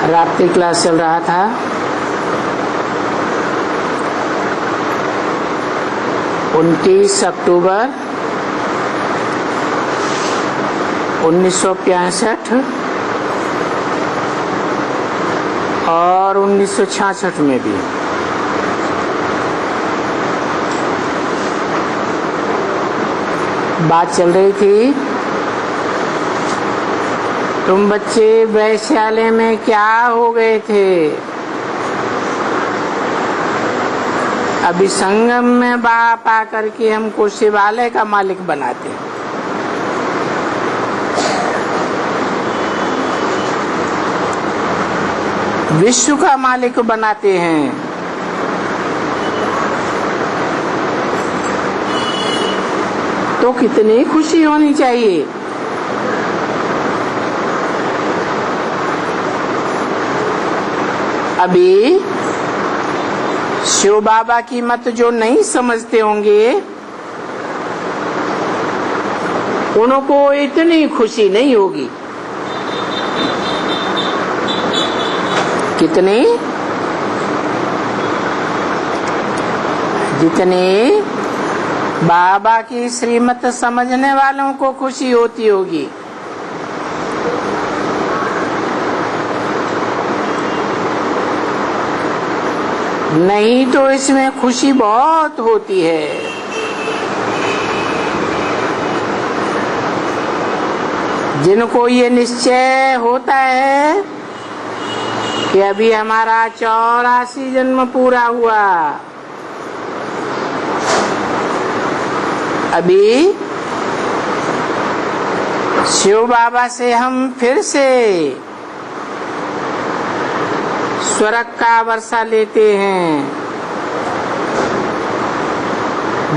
रात्रि क्लास चल रहा था। उनतीस अक्टूबर 1965 और 1966 में भी बात चल रही थी, तुम बच्चे वैश्यालय में क्या हो गए थे? अभी संगम में बाप आकर के हमको शिवालय का मालिक बनाते, विश्व का मालिक बनाते हैं। तो कितनी खुशी होनी चाहिए। अभी शिव बाबा की मत जो नहीं समझते होंगे, उनको इतनी खुशी नहीं होगी। कितनी? जितनी बाबा की श्रीमत समझने वालों को खुशी होती होगी। नहीं तो इसमें खुशी बहुत होती है। जिनको ये निश्चय होता है कि अभी हमारा 84 जन्म पूरा हुआ, अभी शिव बाबा से हम फिर से स्वर्ग का वर्षा लेते हैं।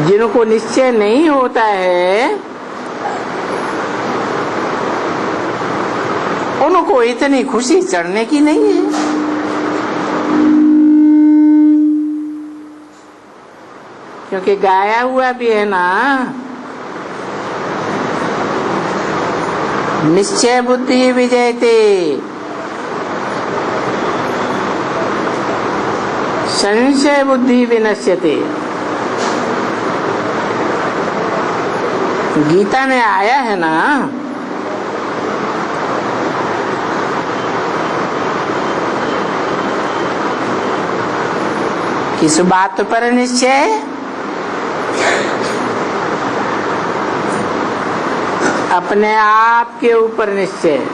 जिनको निश्चय नहीं होता है, उनको इतनी खुशी चढ़ने की नहीं है। क्योंकि गाया हुआ भी है ना, निश्चय बुद्धि विजयते संशय बुद्धि विनश्यते। गीता में आया है ना, किस बात पर निश्चय? अपने आप के ऊपर निश्चय।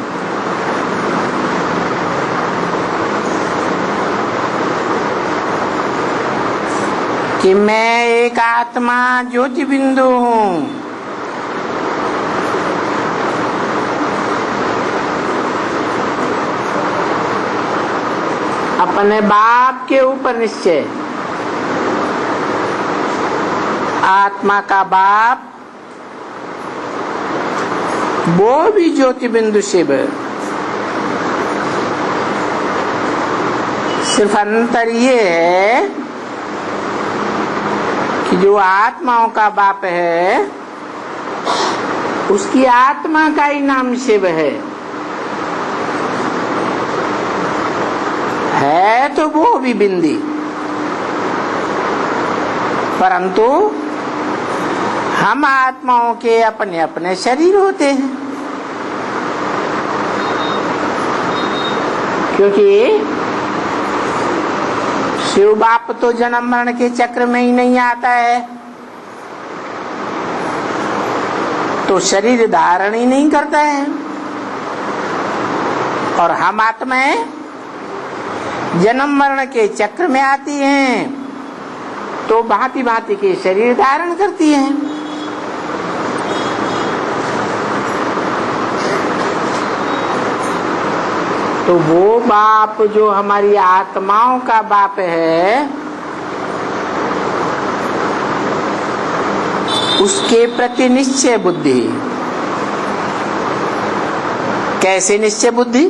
कि मैं एक आत्मा ज्योति बिंदु हूँ। अपने बाप के ऊपर निश्चय। आत्मा का बाप वो भी ज्योति बिंदु शिव। सिर्फ अंतर ये है कि जो आत्माओं का बाप है, उसकी आत्मा का ही नाम शिव है तो वो भी बिंदी, परंतु हम आत्माओं के अपने अपने शरीर होते हैं। क्योंकि शिव बाप तो जन्म मरण के चक्र में ही नहीं आता है, तो शरीर धारण ही नहीं करता है। और हम आत्माएं जन्म मरण के चक्र में आती हैं, तो भांति भांति के शरीर धारण करती हैं। तो वो बाप जो हमारी आत्माओं का बाप है, उसके प्रति निश्चय बुद्धि। कैसे निश्चय बुद्धि?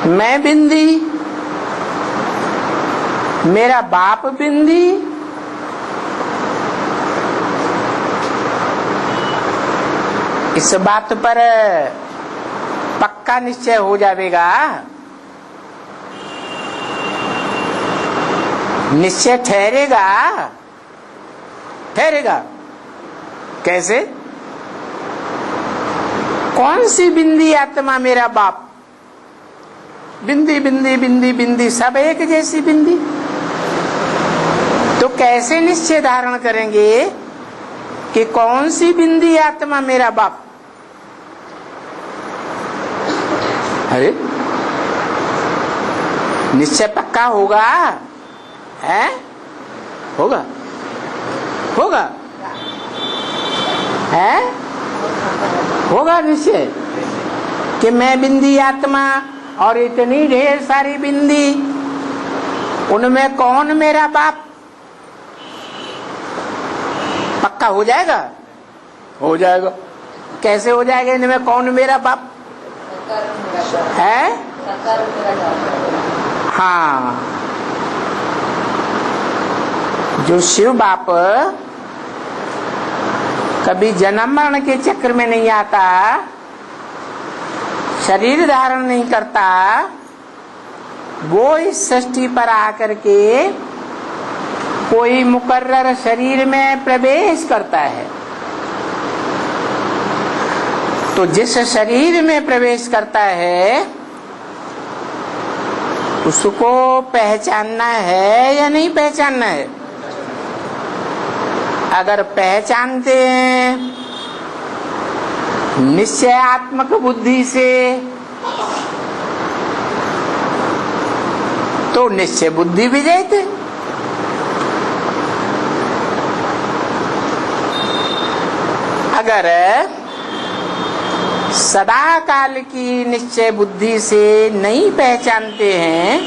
मैं बिंदी, मेरा बाप बिंदी, इस बात पर पक्का निश्चय हो जाएगा। निश्चय ठहरेगा, ठहरेगा कैसे? कौन सी बिंदी आत्मा मेरा बाप? बिंदी बिंदी बिंदी बिंदी सब एक जैसी बिंदी। तो कैसे निश्चय धारण करेंगे कि कौन सी बिंदी आत्मा मेरा बाप? अरे निश्चय पक्का होगा, है? होगा, होगा, है? होगा निश्चय कि मैं बिंदी आत्मा और इतनी ढेर सारी बिंदी, उनमें कौन मेरा बाप? पक्का हो जाएगा, हो जाएगा। कैसे हो जाएगा? इनमें कौन मेरा बाप है? हाँ, जो शिव बाप कभी जन्म मरण के चक्र में नहीं आता, शरीर धारण नहीं करता, वो इस सृष्टि पर आकर के कोई मुकर्रर शरीर में प्रवेश करता है। तो जिस शरीर में प्रवेश करता है उसको पहचानना है या नहीं पहचानना है? अगर पहचानते हैं निश्चयात्मक बुद्धि से तो निश्चय बुद्धि विजयते। अगर सदा काल की निश्चय बुद्धि से नहीं पहचानते हैं,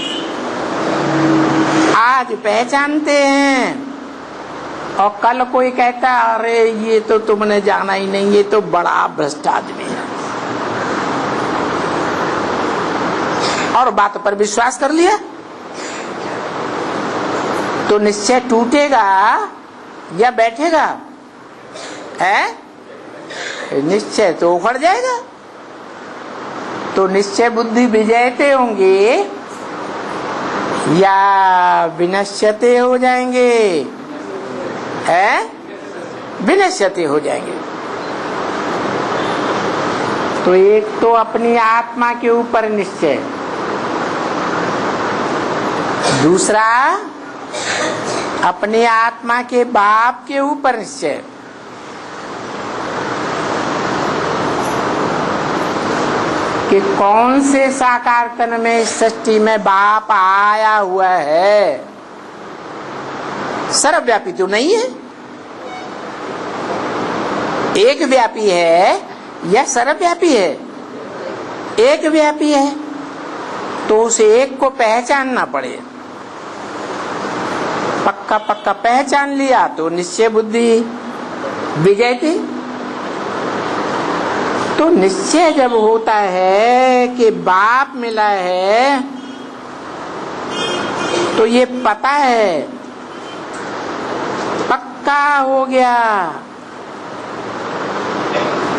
आज पहचानते हैं और कल कोई कहता अरे ये तो तुमने जाना ही नहीं, ये तो बड़ा भ्रष्ट आदमी है, और बात पर विश्वास कर लिया, तो निश्चय टूटेगा या बैठेगा? है? निश्चय तो उखड़ जाएगा। तो निश्चय बुद्धि विजयते होंगे या विनश्यते हो जाएंगे? है? विनश्यते हो जाएंगे। तो एक तो अपनी आत्मा के ऊपर निश्चय, दूसरा अपनी आत्मा के बाप के ऊपर निश्चय। कि कौन से साकार तन में इस सृष्टि में बाप आया हुआ है? सर्वव्यापी तो नहीं है, एक व्यापी है या सर्वव्यापी है? एक व्यापी है, तो उस एक को पहचानना पड़े। पक्का पक्का पहचान लिया तो निश्चय बुद्धि विजयती। तो निश्चय जब होता है कि बाप मिला है, तो ये पता है, पक्का हो गया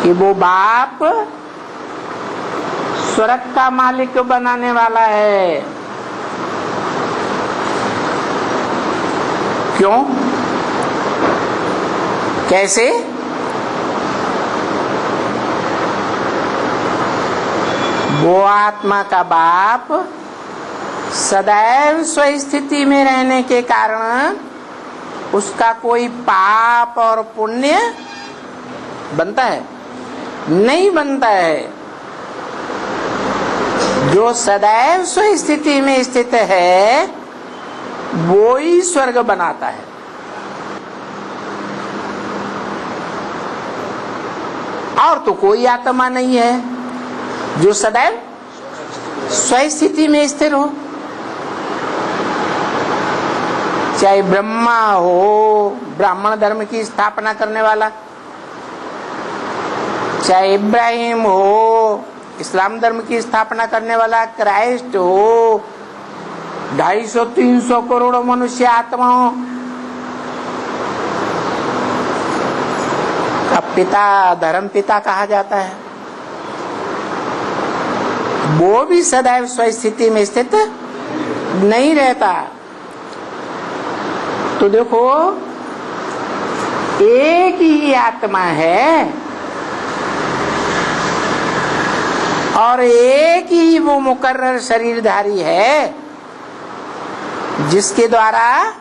कि वो बाप स्वर्ग का मालिक बनाने वाला है। क्यों? कैसे? वो आत्मा का बाप सदैव स्वस्थिति में रहने के कारण उसका कोई पाप और पुण्य बनता है? नहीं बनता है। जो सदैव स्वस्थिति में स्थित है वो ही स्वर्ग बनाता है। और तो कोई आत्मा नहीं है जो सदैव स्वस्थिति में स्थिर हो। चाहे ब्रह्मा हो, ब्राह्मण धर्म की स्थापना करने वाला, चाहे इब्राहिम हो, इस्लाम धर्म की स्थापना करने वाला, क्राइस्ट हो, 250-300 करोड़ मनुष्य आत्माओं का पिता, धर्म पिता कहा जाता है। वो भी सदैव स्वस्थिति में स्थित नहीं रहता। तो देखो, एक ही आत्मा है और एक ही वो मुकर्रर शरीरधारी है जिसके द्वारा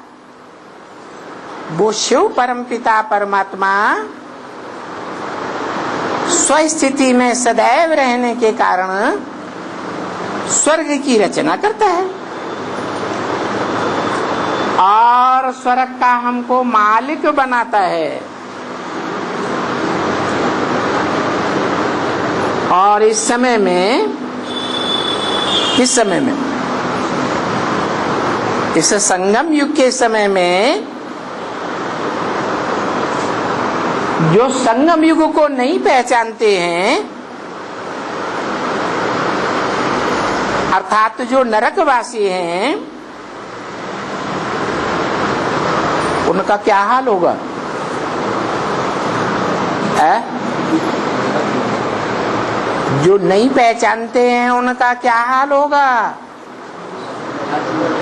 वो शिव परमपिता परमात्मा स्वस्थिति में सदैव रहने के कारण स्वर्ग की रचना करता है और स्वर्ग का हमको मालिक बनाता है। और इस समय में, इस संगम युग के समय में, जो संगम युग को नहीं पहचानते हैं, अर्थात जो नरकवासी हैं, उनका क्या हाल होगा? जो नहीं पहचानते हैं उनका क्या हाल होगा?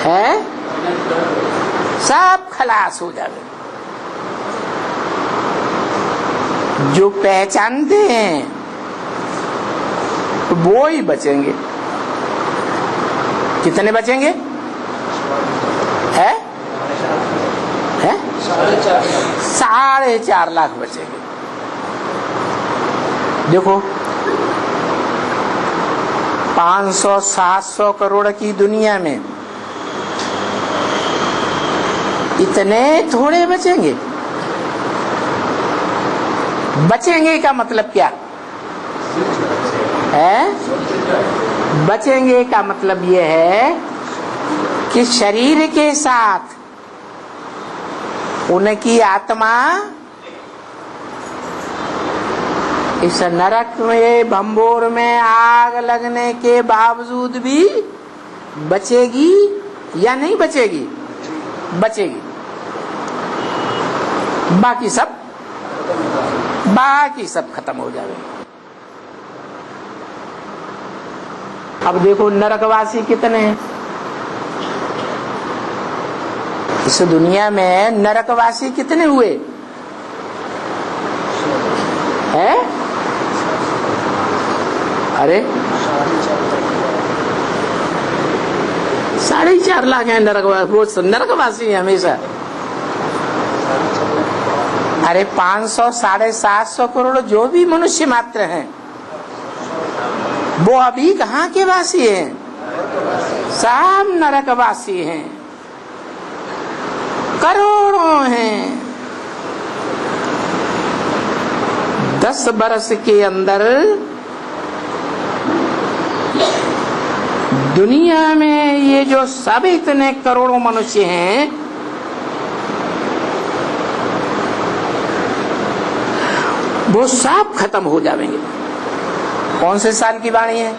है सब खलास हो जाएगा। जो पहचानते हैं वो ही बचेंगे। कितने बचेंगे? है 4.5 लाख बचेंगे। देखो, 500-700 करोड़ की दुनिया में इतने थोड़े बचेंगे। बचेंगे का मतलब क्या है? बचेंगे का मतलब यह है कि शरीर के साथ उनकी आत्मा इस नरक में, भंबोर में आग लगने के बावजूद भी बचेगी या नहीं बचेगी? बचेगी। बाकी सब खत्म हो जाएगा। अब देखो, नरकवासी कितने हैं इस दुनिया में? नरकवासी कितने हुए हैं? अरे 4.5 लाख है नरकवासी है हमेशा। अरे 500-750 करोड़ जो भी मनुष्य मात्र हैं, वो अभी कहाँ के वासी हैं? सब नरकवासी हैं, करोड़ों हैं। 10 बरस के अंदर दुनिया में ये जो सब इतने करोड़ों मनुष्य हैं, वो सब खत्म हो जाएंगे। कौन से साल की वाणी है?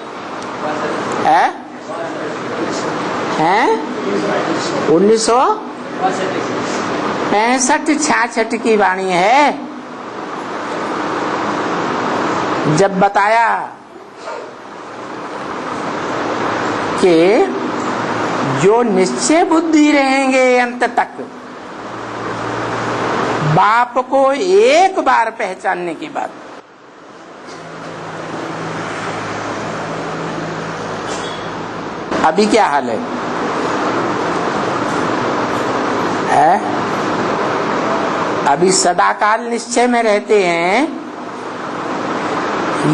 1965-66 की वाणी है, जब बताया कि जो निश्चय बुद्धि रहेंगे अंत तक, बाप को एक बार पहचानने के बाद, अभी क्या हाल है? अभी सदाकाल निश्चय में रहते हैं,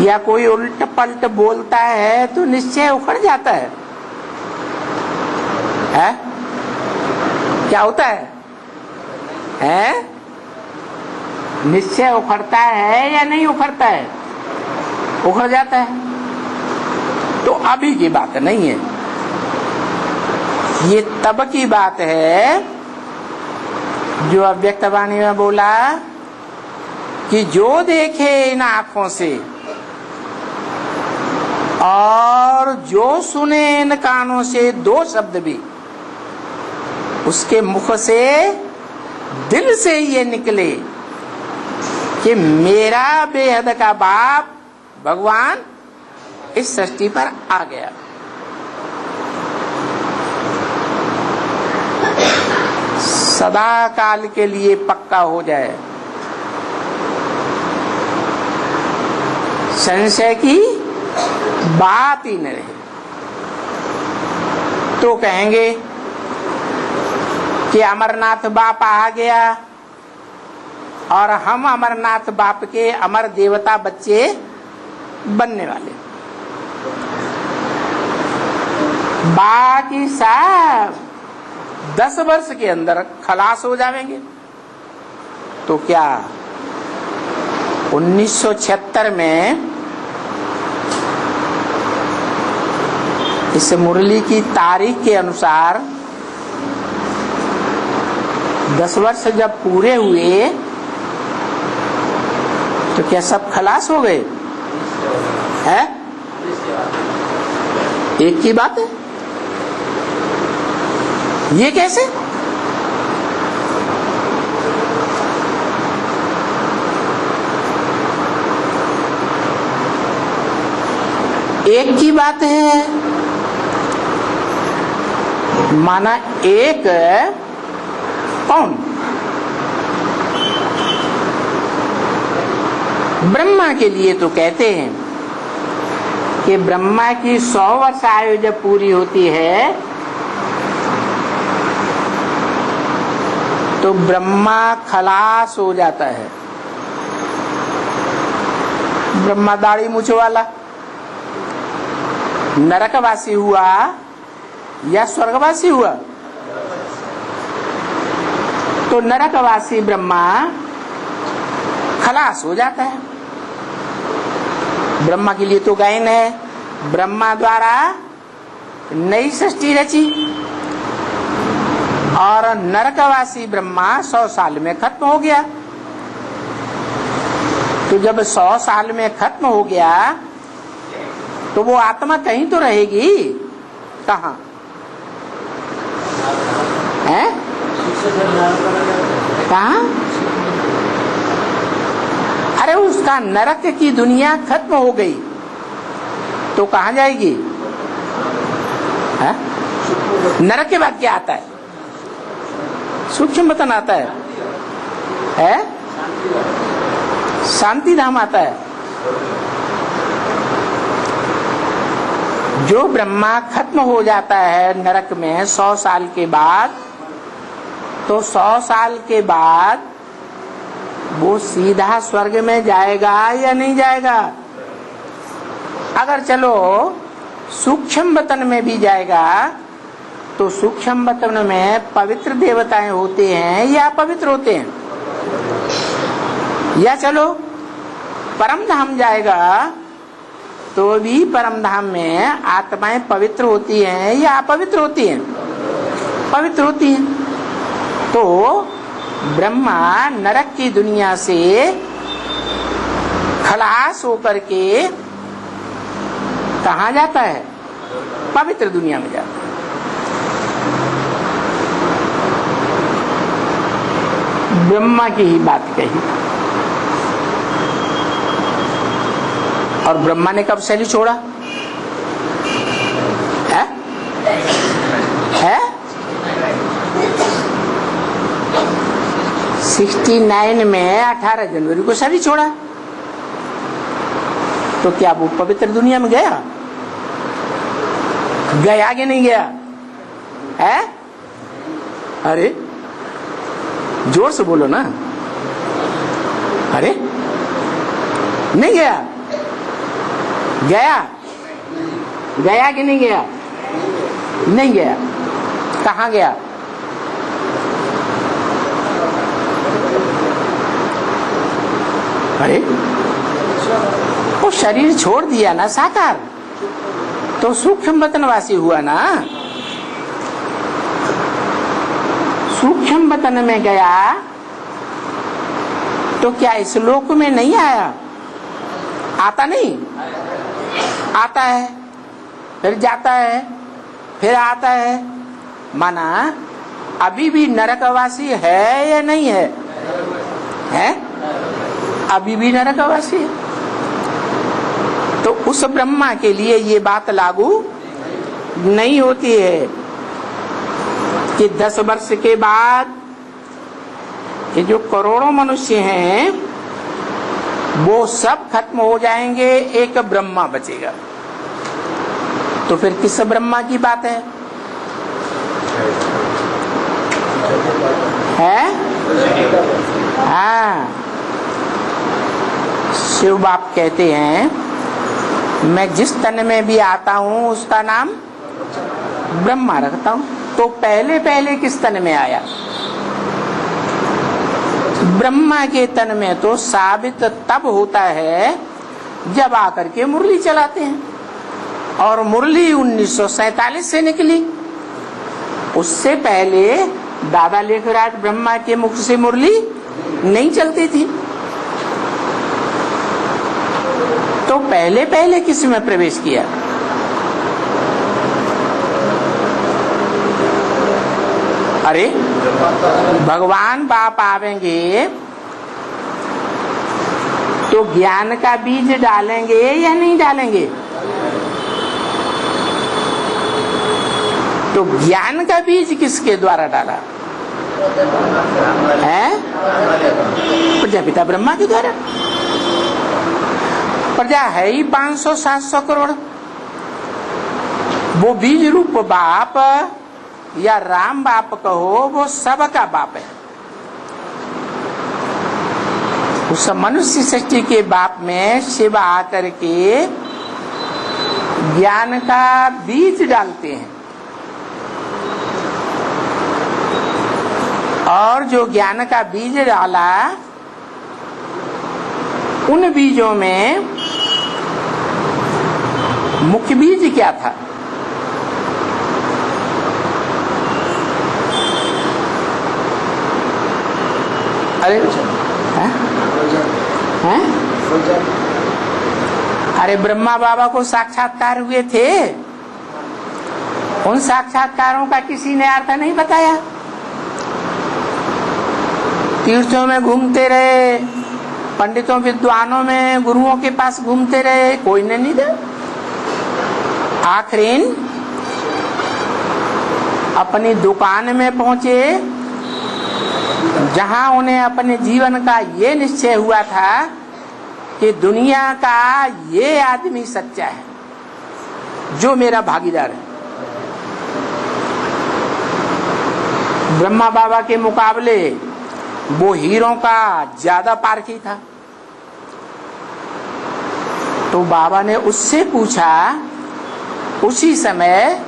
या कोई उल्ट पलट बोलता है तो निश्चय उखड़ जाता है? क्या होता है? निश्चय उखड़ता है या नहीं उखड़ता है? उखड़ जाता है। तो अभी की बात नहीं है, ये तब की बात है जो अव्यक्तवाणी में बोला कि जो देखे इन आंखों से और जो सुने इन कानों से 2 शब्द भी उसके मुख से, दिल से ये निकले कि मेरा बेहद का बाप भगवान इस सृष्टि पर आ गया। सदा काल के लिए पक्का हो जाए, संशय की बात ही न रहे, तो कहेंगे कि अमरनाथ बाप आ गया और हम अमरनाथ बाप के अमर देवता बच्चे बनने वाले, बाकी सब 10 वर्ष के अंदर खलास हो जाएंगे। तो क्या 1976 में इस मुरली की तारीख के अनुसार 10 वर्ष जब पूरे हुए तो क्या सब खलास हो गए हैं? एक की बात है, ये कैसे? एक की बात है, माना एक कौन? ब्रह्मा के लिए तो कहते हैं कि ब्रह्मा की 100 वर्ष आयु जब पूरी होती है तो ब्रह्मा खलास हो जाता है। ब्रह्मा दाढ़ी मूछ वाला नरकवासी हुआ या स्वर्गवासी हुआ? तो नरकवासी ब्रह्मा खलास हो जाता है। ब्रह्मा के लिए तो गायन है, ब्रह्मा द्वारा नई सृष्टि रची और नरकवासी ब्रह्मा 100 साल में खत्म हो गया। तो जब 100 साल में खत्म हो गया तो वो आत्मा कहीं तो रहेगी, कहाँ है? कहाँ? अरे उसका नरक की दुनिया खत्म हो गई तो कहाँ जाएगी? है? नरक के बाद क्या आता है? सूक्ष्म वतन आता है? शांति धाम आता है। जो ब्रह्मा खत्म हो जाता है नरक में 100 साल के बाद, तो 100 साल के बाद वो सीधा स्वर्ग में जाएगा या नहीं जाएगा? अगर चलो सूक्ष्म वतन में भी जाएगा तो सूक्ष्म वतन में पवित्र देवताएं होते हैं या अपवित्र होते हैं? या चलो परम धाम जाएगा तो भी परम धाम में आत्माएं पवित्र होती हैं या अपवित्र होती हैं? पवित्र होती हैं। तो ब्रह्मा नरक की दुनिया से खलास होकर के कहाँ जाता है? पवित्र दुनिया में जाता है। ब्रह्मा की ही बात कही। और ब्रह्मा ने कब शरीर छोड़ा है? 69 में 18 जनवरी को शरीर छोड़ा। तो क्या वो पवित्र दुनिया में गया? गया कि नहीं गया है? अरे जोर से बोलो ना। अरे नहीं गया? गया? गया कि नहीं गया? नहीं गया। कहाँ गया? अरे वो शरीर छोड़ दिया ना साकार, तो सूक्ष्म वतनवासी हुआ ना। सूक्ष्म वतन में गया तो क्या इस लोक में नहीं आया? आता नहीं? आता है, फिर जाता है, फिर आता है। माना अभी भी नरकवासी है या नहीं है? है? अभी भी नरकवासी है। तो उस ब्रह्मा के लिए ये बात लागू नहीं होती है कि 10 वर्ष के बाद ये जो करोड़ों मनुष्य हैं वो सब खत्म हो जाएंगे, एक ब्रह्मा बचेगा। तो फिर किस ब्रह्मा की बात है? हाँ, शिव बाप कहते हैं मैं जिस तन में भी आता हूँ उसका नाम ब्रह्मा रखता हूँ। तो पहले पहले किस तन में आया? ब्रह्मा के तन में तो साबित तब होता है जब आकर के मुरली चलाते हैं, और मुरली 1947 से निकली। उससे पहले दादा लेखराज ब्रह्मा के मुख से मुरली नहीं चलती थी। तो पहले पहले किस में प्रवेश किया? अरे भगवान बाप आवेंगे तो ज्ञान का बीज डालेंगे या नहीं डालेंगे? तो ज्ञान का बीज किसके द्वारा डाला है? प्रजापिता ब्रह्मा के द्वारा। प्रजा है ही 500-700 करोड़। वो बीज रूप बाप या राम बाप कहो, वो सबका बाप है। उस मनुष्य सृष्टि के बाप में शिव आकर के ज्ञान का बीज डालते हैं, और जो ज्ञान का बीज डाला उन बीजों में मुख्य बीज क्या था? अरे हैं? अरे ब्रह्मा बाबा को साक्षात्कार हुए थे, उन साक्षात्कारों का किसी ने अर्थ नहीं बताया। तीर्थों में घूमते रहे, पंडितों विद्वानों में गुरुओं के पास घूमते रहे, कोई ने नहीं दिया। आखिर अपनी दुकान में पहुंचे जहां उन्हें अपने जीवन का ये निश्चय हुआ था कि दुनिया का ये आदमी सच्चा है जो मेरा भागीदार है। ब्रह्मा बाबा के मुकाबले वो हीरों का ज्यादा पारखी था। तो बाबा ने उससे पूछा, उसी समय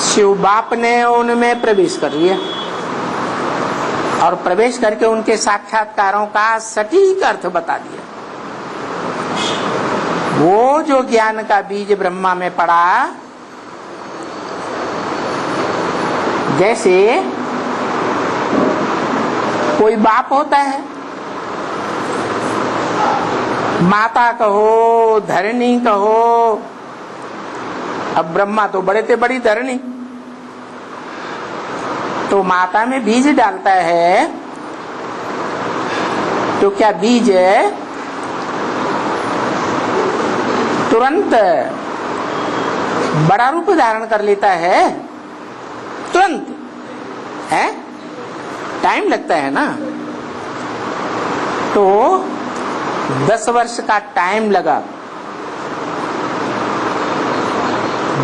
शिव बाप ने उनमें प्रवेश कर लिया और प्रवेश करके उनके साक्षात्कारों का सटीक अर्थ बता दिया। वो जो ज्ञान का बीज ब्रह्मा में पड़ा, जैसे कोई बाप होता है, माता कहो, धरणी कहो, अब ब्रह्मा तो बड़े थे बड़ी धरणी, तो माता में बीज डालता है तो क्या बीज तुरंत बड़ा रूप धारण कर लेता है? तुरंत है? टाइम लगता है ना। तो 10 वर्ष का टाइम लगा।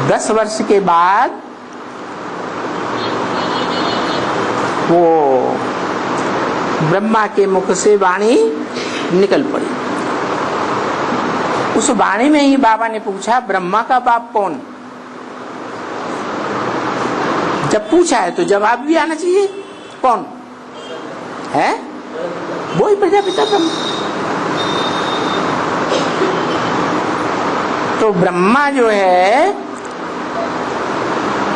10 वर्ष के बाद वो ब्रह्मा के मुख से वाणी निकल पड़ी। उस वाणी में ही बाबा ने पूछा, ब्रह्मा का बाप कौन? जब पूछा है तो जवाब भी आना चाहिए। कौन है? वो ही प्रजापिता ब्रह्मा। तो ब्रह्मा जो है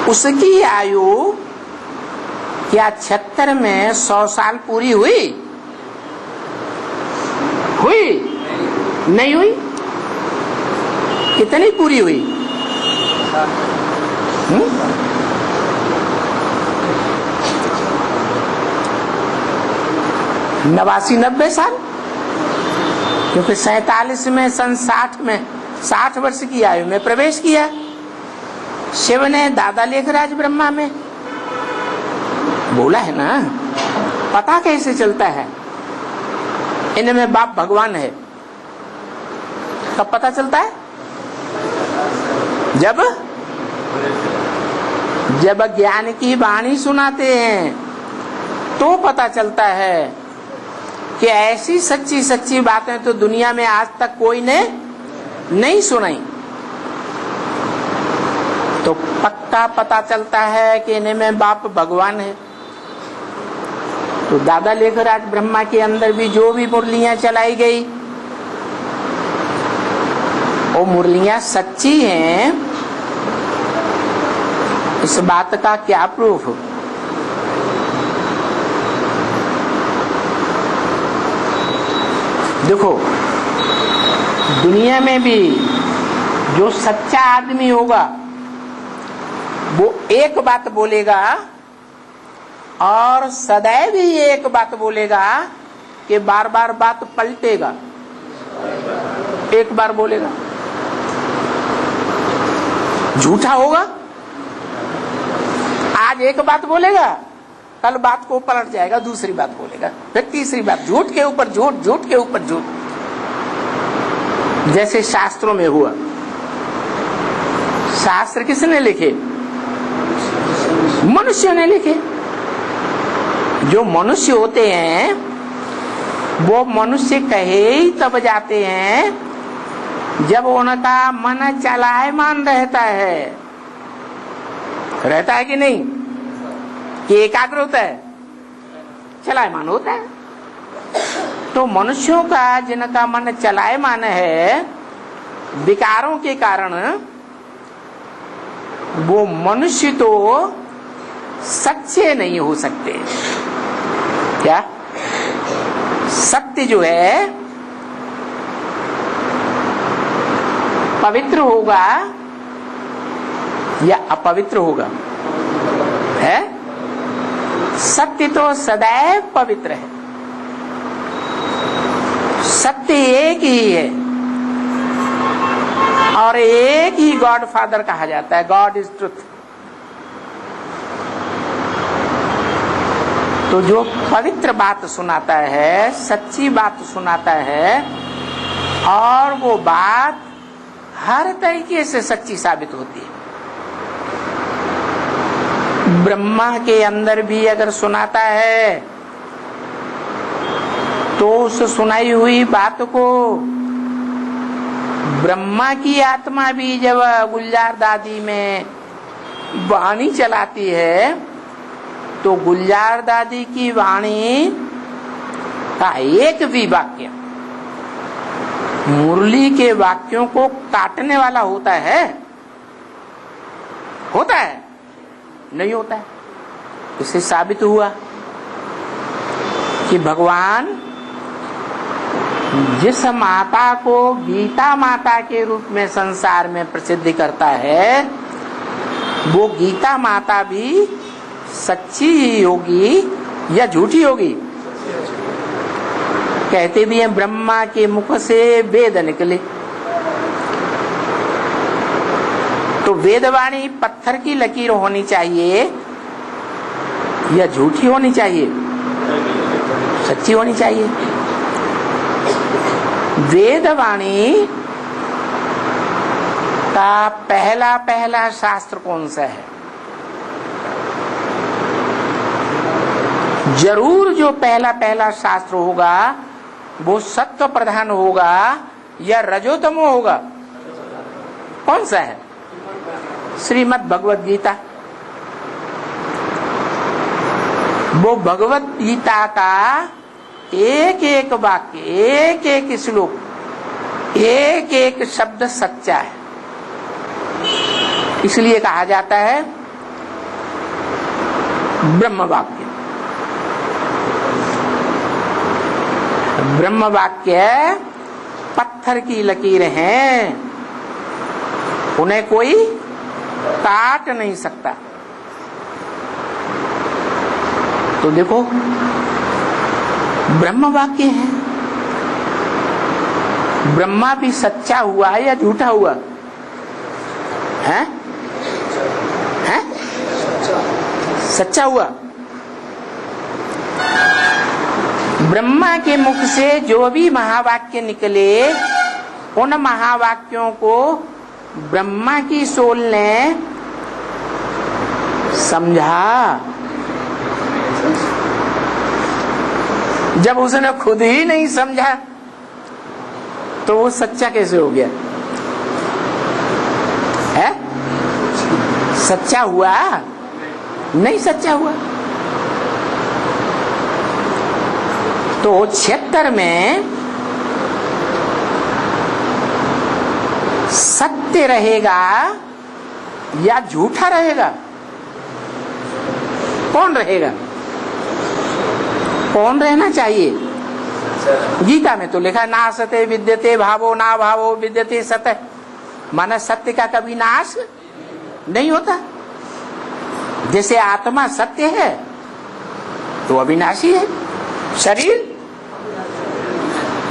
उसकी आयु क्या 76 में 100 साल पूरी हुई? हुई? नहीं हुई? कितनी पूरी हुई? 89-90 साल। क्योंकि 47 में सन 60 में 60 वर्ष की आयु में प्रवेश किया। शिव ने दादा लेखराज ब्रह्मा में बोला है ना, पता कैसे चलता है इनमें बाप भगवान है? कब पता चलता है? जब ज्ञान की वाणी सुनाते हैं तो पता चलता है कि ऐसी सच्ची सच्ची बातें तो दुनिया में आज तक कोई ने नहीं सुनाई। तो पक्का पता चलता है कि इनमें बाप भगवान है। तो दादा लेखराज ब्रह्मा के अंदर भी जो भी मुरलियां चलाई गई वो मुरलियां सच्ची हैं, इस बात का क्या प्रूफ? देखो, दुनिया में भी जो सच्चा आदमी होगा वो एक बात बोलेगा और सदैव ही एक बात बोलेगा कि बार बार बात पलटेगा। एक बार बोलेगा, झूठा होगा, आज एक बात बोलेगा, कल बात को पलट जाएगा, दूसरी बात बोलेगा, फिर तीसरी बात, झूठ के ऊपर झूठ, झूठ के ऊपर झूठ। जैसे शास्त्रों में हुआ। शास्त्र किसने लिखे? मनुष्य ने लिखे। जो मनुष्य होते हैं वो मनुष्य कहे ही तब जाते हैं जब उनका मन चलायमान रहता है। रहता है कि नहीं? कि एकाग्र होता है? चलायमान होता है। तो मनुष्यों का जिनका मन चलायमान है विकारों के कारण, वो मनुष्य तो सच्चे नहीं हो सकते। क्या? सत्य जो है पवित्र होगा या अपवित्र होगा? है? सत्य तो सदैव पवित्र है। सत्य एक ही है और एक ही गॉड फादर कहा जाता है। God is truth. तो जो पवित्र बात सुनाता है, सच्ची बात सुनाता है और वो बात हर तरीके से सच्ची साबित होती है। ब्रह्मा के अंदर भी अगर सुनाता है तो उस सुनाई हुई बात को ब्रह्मा की आत्मा भी जब गुलजार दादी में वाणी चलाती है तो गुलजार दादी की वाणी का एक भी वाक्य मुरली के वाक्यों को काटने वाला होता है? होता है? नहीं होता है। इससे साबित हुआ कि भगवान जिस माता को गीता माता के रूप में संसार में प्रसिद्ध करता है वो गीता माता भी सच्ची ही होगी या झूठी होगी? कहते भी हैं ब्रह्मा के मुख से वेद निकले। तो वेदवाणी पत्थर की लकीर होनी चाहिए या झूठी होनी चाहिए? सच्ची होनी चाहिए। वेदवाणी का पहला शास्त्र कौन सा है? जरूर जो पहला शास्त्र होगा वो सत्व प्रधान होगा या रजोतमो होगा? कौन सा है? श्रीमद् भगवद गीता। वो भगवद गीता का एक एक वाक्य, एक एक श्लोक, एक एक शब्द सच्चा है। इसलिए कहा जाता है ब्रह्म वाक्य। ब्रह्म वाक्य पत्थर की लकीरें हैं, उन्हें कोई काट नहीं सकता। तो देखो ब्रह्म वाक्य है ब्रह्मा भी सच्चा हुआ है या झूठा हुआ है? हैं? सच्चा हुआ। ब्रह्मा के मुख से जो भी महावाक्य निकले, उन महावाक्यों को ब्रह्मा की सोल ने समझा। जब उसने खुद ही नहीं समझा तो वो सच्चा कैसे हो गया है? सच्चा हुआ? नहीं सच्चा हुआ। तो 76 में सत्य रहेगा या झूठा रहेगा? कौन रहेगा? कौन रहना चाहिए? गीता में तो लिखा ना सत्य विद्यते भावो ना भावो विद्यते सत्य, माना सत्य का कभी नाश नहीं होता। जैसे आत्मा सत्य है तो अविनाशी है, शरीर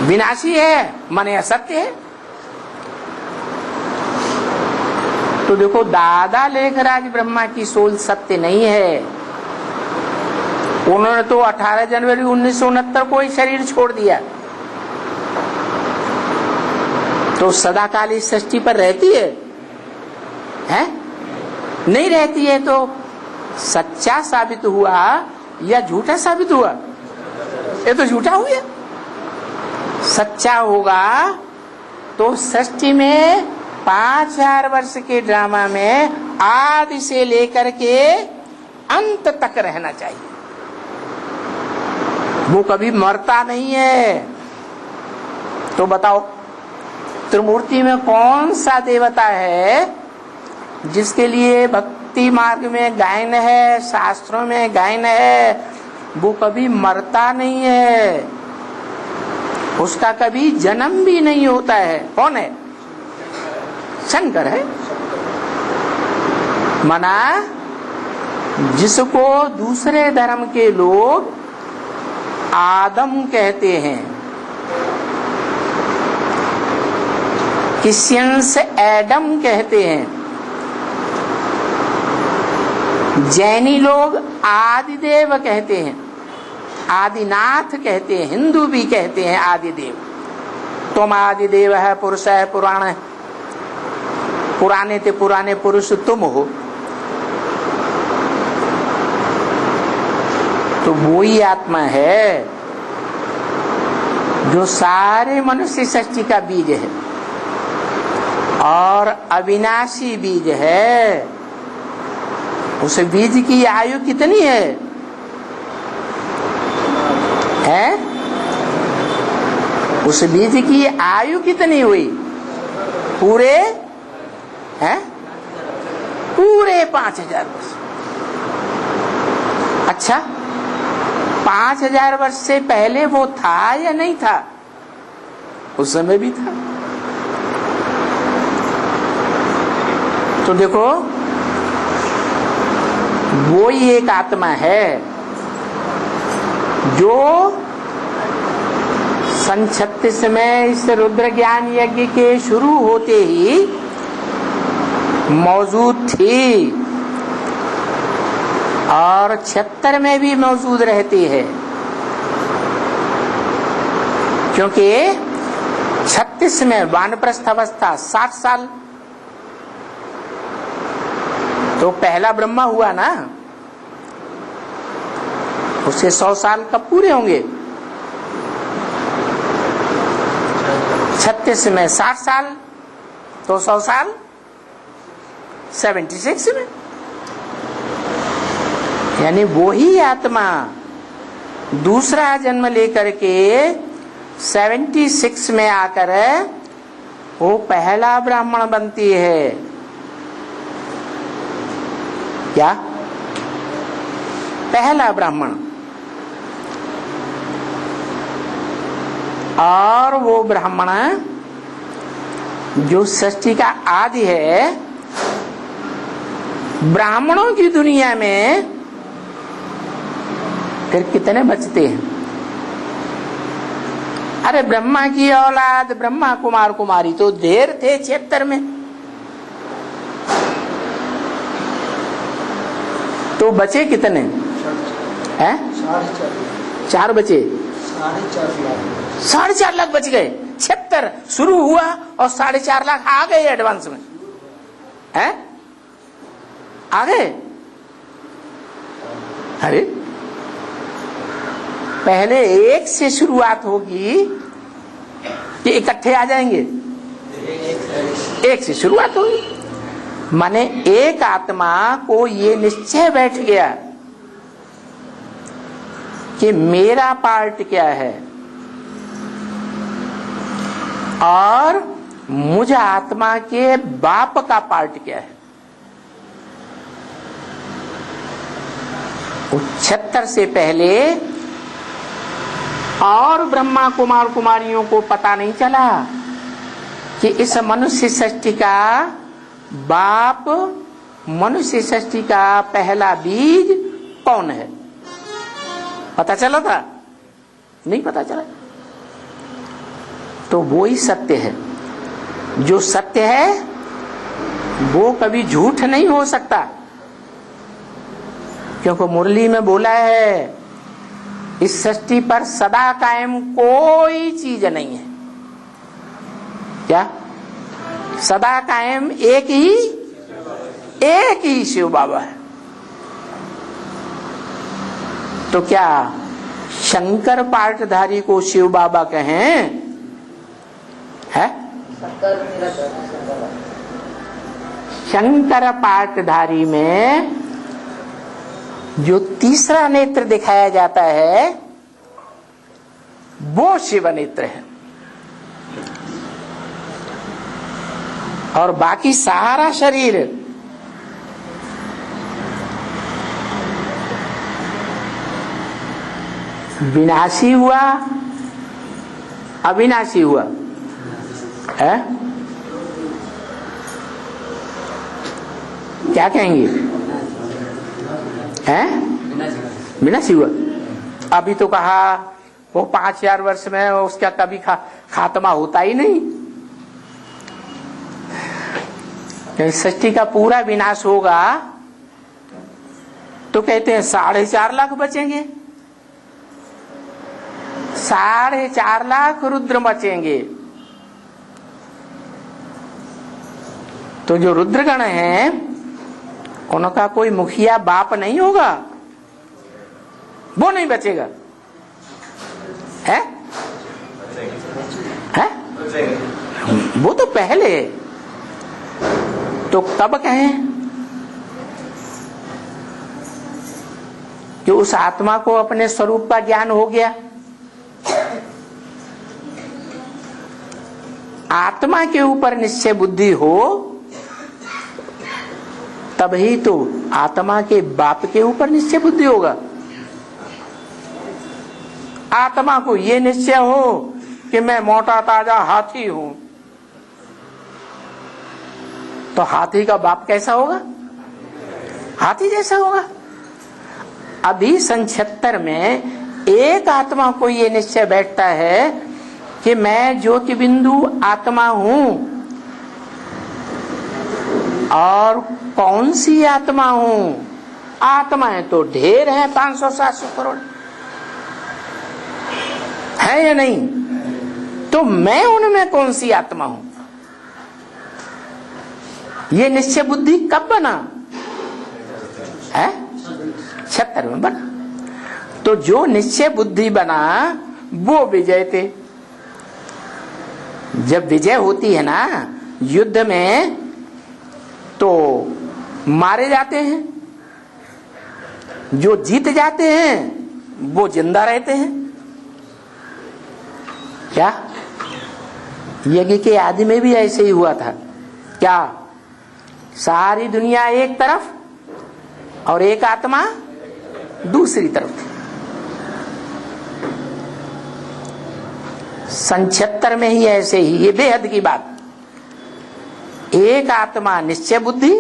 विनाशी है, माने असत्य है। तो देखो, दादा लेखराज ब्रह्मा की सोल सत्य नहीं है। उन्होंने तो 18 जनवरी 1969 को ही शरीर छोड़ दिया। तो सदाकाल इस सृष्टि पर रहती है? हैं? नहीं रहती है। तो सच्चा साबित हुआ या झूठा साबित हुआ? ये तो झूठा हो गया। सच्चा होगा तो सृष्टि में 5000 वर्ष के ड्रामा में आदि से लेकर के अंत तक रहना चाहिए। वो कभी मरता नहीं है। तो बताओ, त्रिमूर्ति में कौन सा देवता है जिसके लिए भक्ति मार्ग में गायन है, शास्त्रों में गायन है, वो कभी मरता नहीं है, उसका कभी जन्म भी नहीं होता है? कौन है? शंकर है। मना जिसको दूसरे धर्म के लोग आदम कहते हैं, क्रिश्चियंस एडम कहते हैं, जैनी लोग आदिदेव कहते हैं, आदिनाथ कहते हैं, हिंदू भी कहते हैं आदिदेव। तुम आदिदेव है, पुरुष है, पुराण है, पुराने ते पुराने पुरुष तुम हो। तो वो ही आत्मा है जो सारे मनुष्य सृष्टि का बीज है और अविनाशी बीज है। उस बीज की आयु कितनी है? उस बीज की आयु कितनी हुई? पूरे पूरे 5000 वर्ष। अच्छा, 5000 वर्ष से पहले वो था या नहीं था? उस समय भी था। तो देखो, वो ही एक आत्मा है जो सन 36 में इस रुद्र ज्ञान यज्ञ के शुरू होते ही मौजूद थी और 76 में भी मौजूद रहती है, क्योंकि 36 में वानप्रस्थ अवस्था 60 साल, तो पहला ब्रह्मा हुआ ना, उससे 100 साल कब पूरे होंगे? 36 में 60 साल, तो 100 साल 76 में। यानी वो ही आत्मा दूसरा जन्म लेकर के 76 में आकर वो पहला ब्राह्मण बनती है। क्या? पहला ब्राह्मण। और वो ब्राह्मण जो सृष्टि का आदि है, ब्राह्मणों की दुनिया में फिर कितने बचते हैं? अरे ब्रह्मा की औलाद ब्रह्मा कुमार कुमारी तो ढेर थे 76 में, तो बचे कितने हैं? 4 बचे, 4.5 लाख बच गए। 76 शुरू हुआ और 4.5 लाख आ गए एडवांस में, हैं? आ गए। अरे पहले 1 से शुरुआत होगी कि इकट्ठे आ जाएंगे? 1 से शुरुआत होगी। माने एक आत्मा को ये निश्चय बैठ गया कि मेरा पार्ट क्या है और मुझ आत्मा के बाप का पार्ट क्या है। 76 से पहले और ब्रह्मा कुमार कुमारियों को पता नहीं चला कि इस मनुष्य सृष्टि का बाप, मनुष्य सृष्टि का पहला बीज कौन है। पता चला था? नहीं पता चला। तो वो ही सत्य है। जो सत्य है वो कभी झूठ नहीं हो सकता, क्योंकि मुरली में बोला है इस सृष्टि पर सदा कायम कोई चीज नहीं है। क्या? सदा कायम एक ही शिव बाबा है। तो क्या शंकर पाठधारी को शिव बाबा कहें? है? शंकर पाठधारी में जो तीसरा नेत्र दिखाया जाता है वो शिव नेत्र है, और बाकी सारा शरीर विनाशी हुआ अविनाशी हुआ है। क्या कहेंगे? है? विनाशी हुआ। अभी तो कहा वो 5000 वर्ष में उसका कभी खात्मा होता ही नहीं। सृष्टि का पूरा विनाश होगा तो कहते हैं 4.5 लाख बचेंगे, 4.5 लाख रुद्र बचेंगे। तो जो रुद्रगण हैं उनका कोई मुखिया बाप नहीं होगा, वो नहीं बचेगा। है? है? वो तो पहले। तो कब कहें कि उस आत्मा को अपने स्वरूप का ज्ञान हो गया? आत्मा के ऊपर निश्चय बुद्धि हो तभी तो आत्मा के बाप के ऊपर निश्चय बुद्धि होगा। आत्मा को ये निश्चय हो कि मैं मोटा ताजा हाथी हूं, तो हाथी का बाप कैसा होगा? हाथी जैसा होगा। अभी 76 में एक आत्मा को ये निश्चय बैठता है कि मैं ज्योति बिंदु आत्मा हूं, और कौन सी आत्मा हूं? आत्माएं तो ढेर है, 500-700 करोड़ है या नहीं? तो मैं उनमें कौन सी आत्मा हूं? ये निश्चय बुद्धि कब बना है? 76 में बना। तो जो निश्चय बुद्धि बना वो विजय थे। जब विजय होती है ना युद्ध में तो मारे जाते हैं, जो जीत जाते हैं वो जिंदा रहते हैं। क्या? यज्ञ के आदि में भी ऐसे ही हुआ था। क्या? सारी दुनिया एक तरफ और एक आत्मा दूसरी तरफ थी। 76 में ही ऐसे ही, ये बेहद की बात। एक आत्मा निश्चय बुद्धि,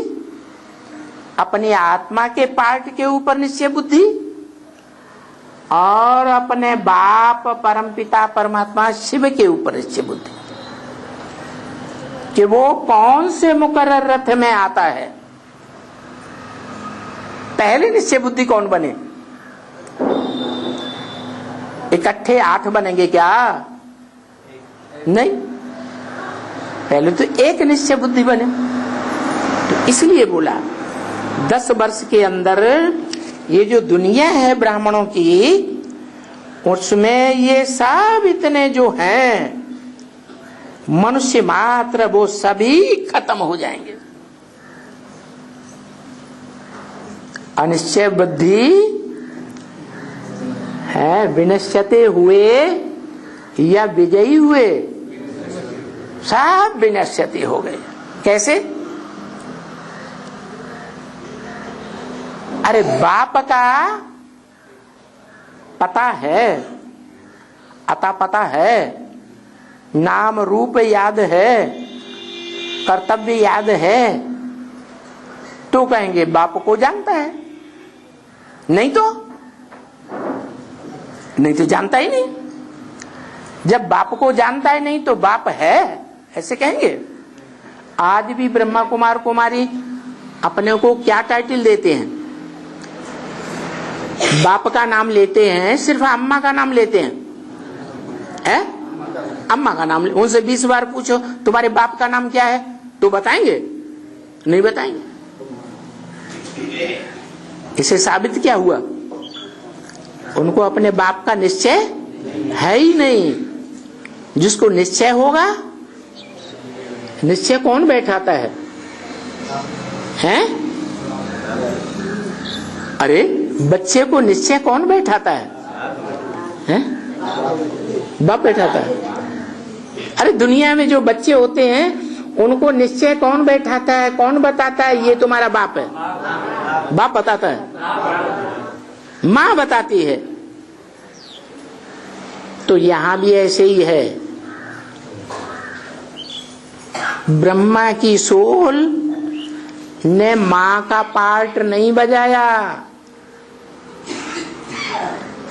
अपनी आत्मा के पार्ट के ऊपर निश्चय बुद्धि, और अपने बाप परमपिता परमात्मा शिव के ऊपर निश्चय बुद्धि कि वो कौन से मुकर्रर रथ में आता है। पहले निश्चय बुद्धि कौन बने? इकट्ठे 8 बनेंगे क्या? नहीं, पहले तो एक निश्चय बुद्धि बने। तो इसलिए बोला 10 वर्ष के अंदर ये जो दुनिया है ब्राह्मणों की, उसमें ये सब इतने जो हैं मनुष्य मात्र, वो सभी खत्म हो जाएंगे। अनिश्चय बुद्धि है, विनश्यते हुए या विजयी हुए, सब विनश्यते हो गए। कैसे? अरे बाप का पता है, अता पता है, नाम रूप याद है, कर्तव्य याद है, तो कहेंगे बाप को जानता है। नहीं तो जानता ही नहीं। जब बाप को जानता है नहीं तो बाप है ऐसे कहेंगे। आज भी ब्रह्मा कुमार कुमारी अपने को क्या टाइटल देते हैं? बाप का नाम लेते हैं, सिर्फ अम्मा का नाम लेते हैं। अम्मा का नाम। उनसे 20 बार पूछो तुम्हारे बाप का नाम क्या है, तो बताएंगे? नहीं बताएंगे। इसे साबित क्या हुआ? उनको अपने बाप का निश्चय है ही नहीं। जिसको निश्चय होगा, निश्चय कौन बैठाता है? हैं? अरे बच्चे को निश्चय कौन बैठाता है? हैं? बाप बैठाता है। अरे दुनिया में जो बच्चे होते हैं उनको निश्चय कौन बैठाता है, कौन बताता है ये तुम्हारा बाप है? बाप बताता है, माँ बताती है। तो यहां भी ऐसे ही है। ब्रह्मा की सोल ने माँ का पार्ट नहीं बजाया।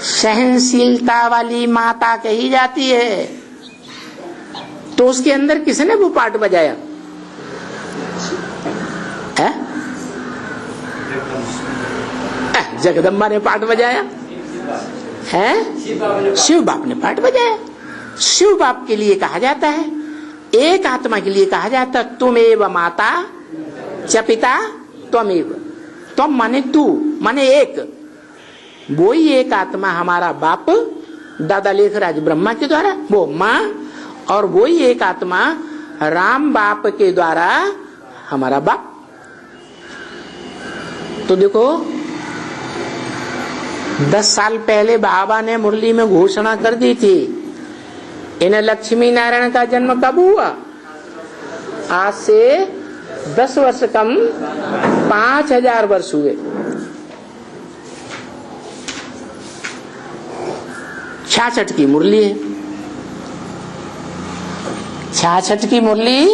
सहनशीलता वाली माता कही जाती है, तो उसके अंदर किसने वो पार्ट बजाया है? जगदम्बा ने पार्ट बजाया है, शिव बाप ने पार्ट बजाया। शिव बाप के लिए कहा जाता है, एक आत्मा के लिए कहा जाता है तुमेव माता च पिता त्वमेव। त्वम माने तू, माने एक। वो ही एक आत्मा हमारा बाप, दादा लेखराज ब्रह्मा के द्वारा वो माँ, और वो ही एक आत्मा राम बाप के द्वारा हमारा बाप। तो देखो 10 साल पहले बाबा ने मुरली में घोषणा कर दी थी, इन लक्ष्मी नारायण का जन्म कब हुआ? आज से 10 वर्ष कम 5000 वर्ष हुए। 66 की मुरली है। 66 की मुरली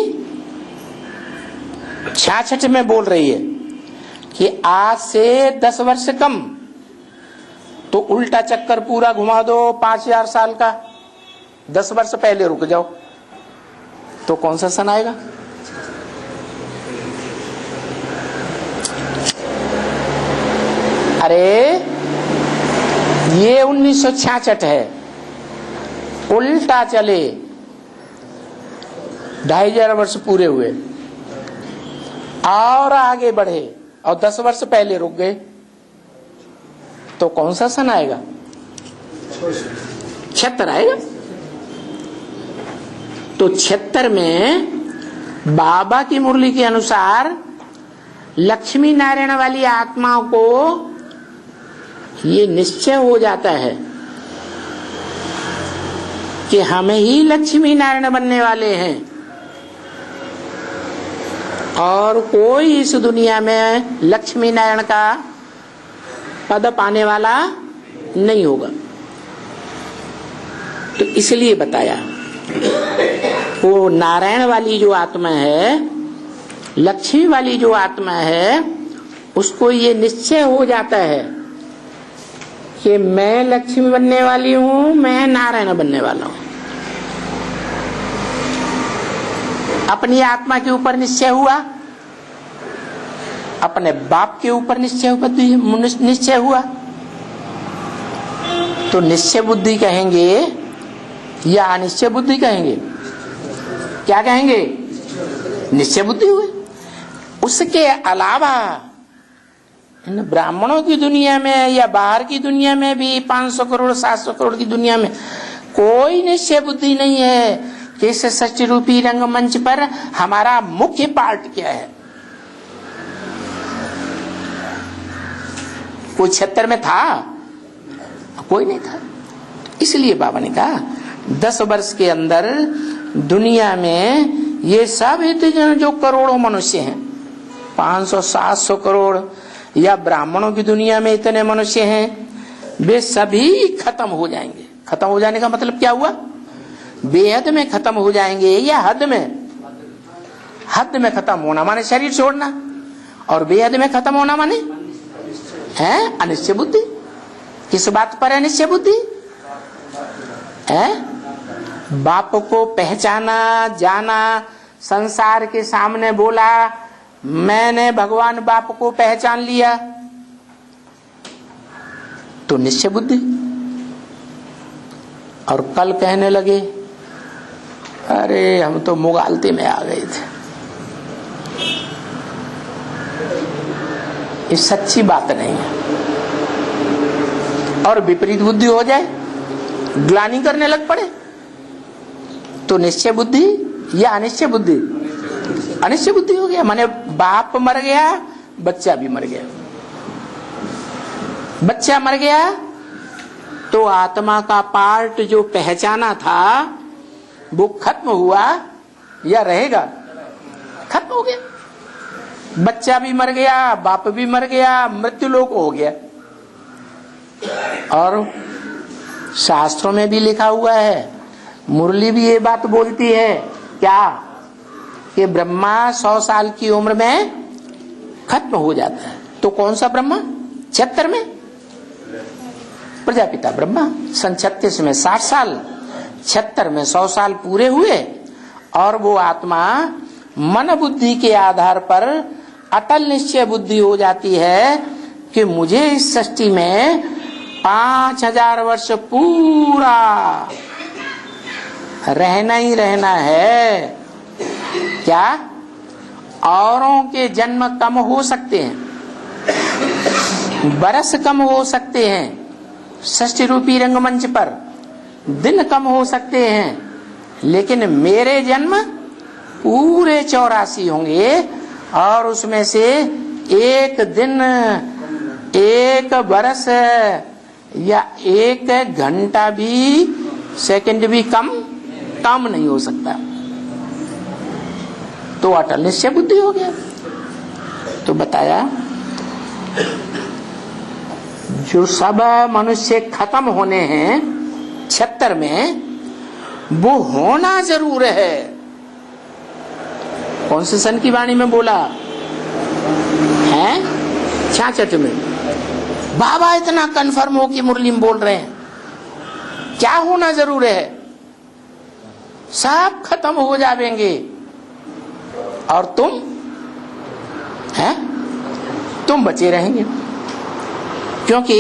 66 में बोल रही है कि आज से 10 वर्ष कम, तो उल्टा चक्कर पूरा घुमा दो 5000 साल का, 10 वर्ष पहले रुक जाओ, तो कौन सा सन आएगा? अरे ये 1966 है, उल्टा चले 2500 वर्ष पूरे हुए और आगे बढ़े और 10 वर्ष पहले रुक गए, तो कौन सा सन आएगा? 76 आएगा। तो 76 में बाबा की मुरली के अनुसार लक्ष्मी नारायण वाली आत्माओं को ये निश्चय हो जाता है कि हमें ही लक्ष्मी नारायण बनने वाले हैं और कोई इस दुनिया में लक्ष्मी नारायण का पद पाने वाला नहीं होगा। तो इसलिए बताया वो नारायण वाली जो आत्मा है, लक्ष्मी वाली जो आत्मा है, उसको ये निश्चय हो जाता है कि मैं लक्ष्मी बनने वाली हूं, मैं नारायण बनने वाला हूं। अपनी आत्मा के ऊपर निश्चय हुआ, अपने बाप के ऊपर निश्चय हुआ, तो निश्चय बुद्धि कहेंगे या अनिश्चय बुद्धि कहेंगे? क्या कहेंगे? निश्चय बुद्धि हुए। उसके अलावा इन ब्राह्मणों की दुनिया में या बाहर की दुनिया में भी 500 करोड़ 700 करोड़ की दुनिया में कोई निश्चय बुद्धि नहीं है कि इस सृष्टि रूपी रंगमंच पर हमारा मुख्य पार्ट क्या है। कोई क्षेत्र में था? कोई नहीं था। इसलिए बाबा ने कहा 10 वर्ष के अंदर दुनिया में ये सब इतने जो करोड़ों मनुष्य हैं, 500-700 करोड़, या ब्राह्मणों की दुनिया में इतने मनुष्य हैं, वे सभी खत्म हो जाएंगे। खत्म हो जाने का मतलब क्या हुआ? बेहद में खत्म हो जाएंगे या हद में? हद में खत्म होना माने शरीर छोड़ना, और बेहद में खत्म होना माने है अनिश्चय बुद्धि। किस बात पर अनिश्चय बुद्धि है? बाप को पहचाना, जाना, संसार के सामने बोला मैंने भगवान बाप को पहचान लिया, तो निश्चय बुद्धि। और कल कहने लगे अरे हम तो मुगालते में आ गए थे। ये सच्ची बात नहीं है। और विपरीत बुद्धि हो जाए, ग्लानि करने लग पड़े, तो निश्चय बुद्धि या अनिश्चय बुद्धि? अनिश्चय बुद्धि हो गया। माने बाप मर गया, बच्चा भी मर गया। बच्चा मर गया तो आत्मा का पार्ट जो पहचाना था वो खत्म हुआ या रहेगा? खत्म हो गया। बच्चा भी मर गया, बाप भी मर गया, मृत्यु लोक हो गया। और शास्त्रों में भी लिखा हुआ है, मुरली भी ये बात बोलती है क्या, कि ब्रह्मा 100 साल की उम्र में खत्म हो जाता है। तो कौन सा ब्रह्मा? 76 में प्रजापिता ब्रह्मा, सन 36 में 60 साल, 76 में 100 साल पूरे हुए, और वो आत्मा मन बुद्धि के आधार पर अटल निश्चय बुद्धि हो जाती है कि मुझे इस सृष्टि में 5000 वर्ष पूरा रहना ही रहना है। क्या? औरों के जन्म कम हो सकते हैं, बरस कम हो सकते हैं, सृष्टि रूपी रंगमंच पर दिन कम हो सकते हैं, लेकिन मेरे जन्म पूरे 84 होंगे, और उसमें से एक दिन, एक बरस या एक घंटा भी, सेकंड भी कम नहीं हो सकता। तो अटल निश्चय बुद्धि हो गया। तो बताया जो सब मनुष्य खत्म होने हैं 76 में, वो होना जरूर है। कौन से सन की वाणी में बोला है? 66 में। बाबा इतना कंफर्म हो कि मुरली में बोल रहे हैं, क्या होना जरूर है? सब खत्म हो जाएंगे, और तुम बचे रहेंगे। क्योंकि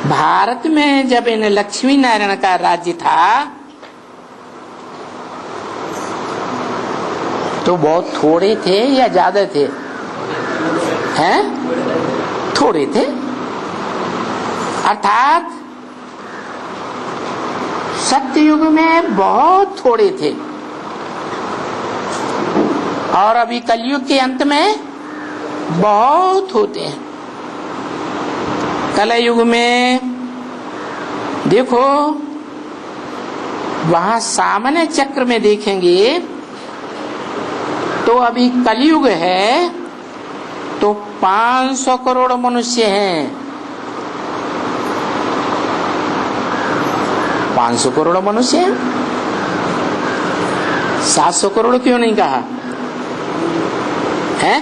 भारत में जब इन लक्ष्मी नारायण का राज्य था तो बहुत थोड़े थे या ज्यादा थे? हैं? थोड़े थे। अर्थात सत्ययुग में बहुत थोड़े थे, और अभी कलयुग के अंत में बहुत होते हैं। कलयुग में देखो, वहां सामने चक्र में देखेंगे तो अभी कलयुग है तो 500 करोड़ मनुष्य हैं। 500 करोड़ मनुष्य हैं। 700 करोड़ क्यों नहीं कहा है?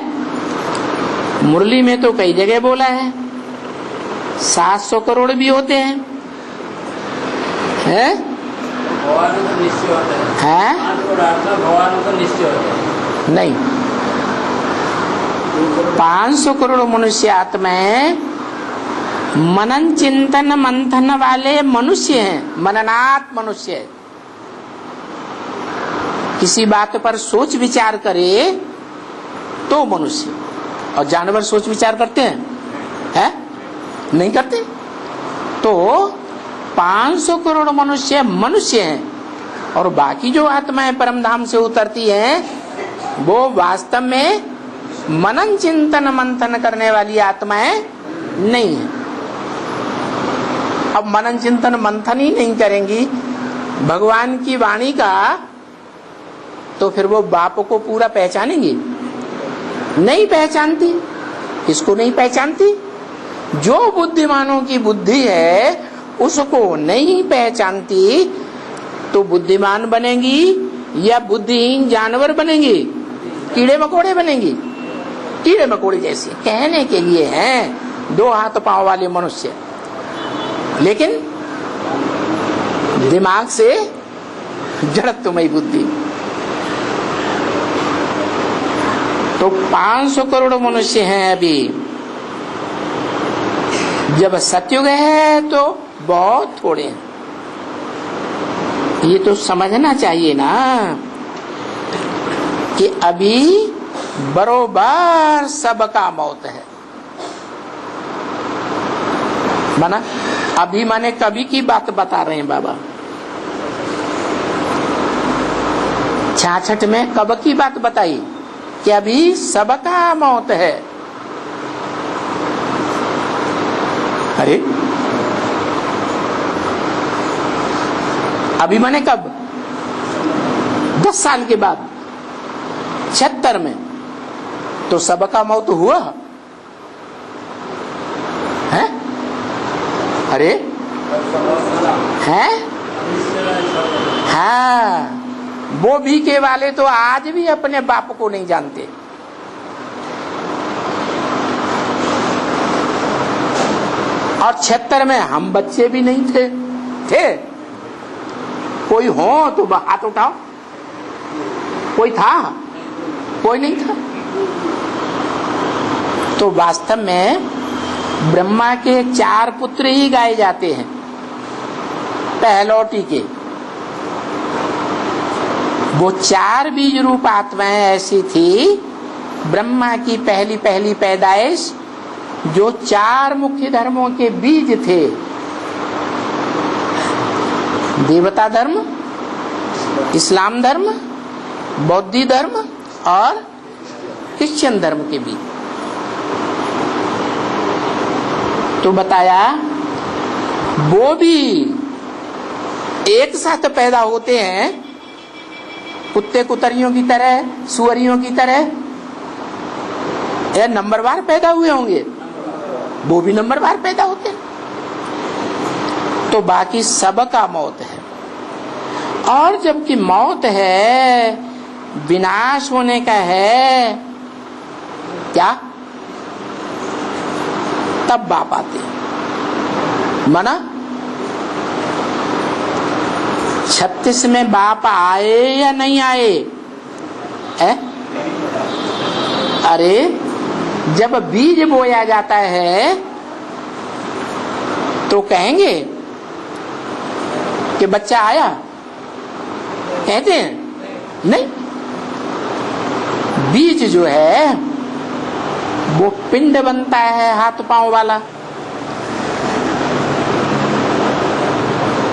मुरली में तो कई जगह बोला है 700 करोड़ भी होते हैं, हैं? भगवान तो निश्चय होता है। हैं? 5 करोड़ आत्मा भगवान तो निश्चय होता है। नहीं, 500 करोड़ मनुष्य आत्माएं मनन चिंतन मंथन वाले मनुष्य हैं, मननात् मनुष्य है। किसी बात पर सोच विचार करे तो मनुष्य। और जानवर सोच विचार करते हैं? नहीं करते। तो 500 करोड़ मनुष्य मनुष्य हैं और बाकी जो आत्माएं परम धाम से उतरती हैं वो वास्तव में मनन चिंतन मंथन करने वाली आत्माएं नहीं है। अब मनन चिंतन मंथन ही नहीं करेंगी भगवान की वाणी का, तो फिर वो बाप को पूरा पहचानेंगी? नहीं पहचानती। किसको नहीं पहचानती? जो बुद्धिमानों की बुद्धि है उसको नहीं पहचानती, तो बुद्धिमान बनेंगी या बुद्धिहीन जानवर बनेंगी? कीड़े मकोड़े बनेंगी। कीड़े मकोड़े जैसे कहने के लिए हैं 2 हाथ पांव वाले मनुष्य, लेकिन दिमाग से जड़त्वमयी बुद्धि। तो 500 करोड़ मनुष्य हैं अभी। जब सतयुग है तो बहुत थोड़े हैं। ये तो समझना चाहिए ना कि अभी बरोबर सबका मौत है। माना अभी माने कभी की बात बता रहे हैं बाबा। 66 में कब की बात बताई कि अभी सबका मौत है। अरे अभी माने कब? 10 साल के बाद 76 में तो सबका मौत हुआ है। अरे हैं? हाँ, वो भी के वाले तो आज भी अपने बाप को नहीं जानते। और 76 में हम बच्चे भी नहीं थे। कोई हो तो हाथ उठाओ। कोई था? कोई नहीं था। तो वास्तव में ब्रह्मा के 4 पुत्र ही गाए जाते हैं पहलौटी के। वो 4 बीज रूप आत्माएं ऐसी थी ब्रह्मा की पहली पहली पैदाइश, जो 4 मुख्य धर्मों के बीज थे। देवता धर्म, इस्लाम धर्म, बौद्ध धर्म और क्रिश्चियन धर्म के बीज। तो बताया वो भी एक साथ पैदा होते हैं, कुत्ते कुतरियों की तरह, सुअरियों की तरह, या नंबरवार पैदा हुए होंगे? वो भी नंबरवार पैदा होते हैं। तो बाकी सबका मौत है। और जबकि मौत है, विनाश होने का है, क्या? तब बाप आते मना 36 में बाप आए या नहीं आए? है? अरे जब बीज बोया जाता है तो कहेंगे कि बच्चा आया? कहते हैं नहीं। बीज जो है वो पिंड बनता है हाथ पांव वाला,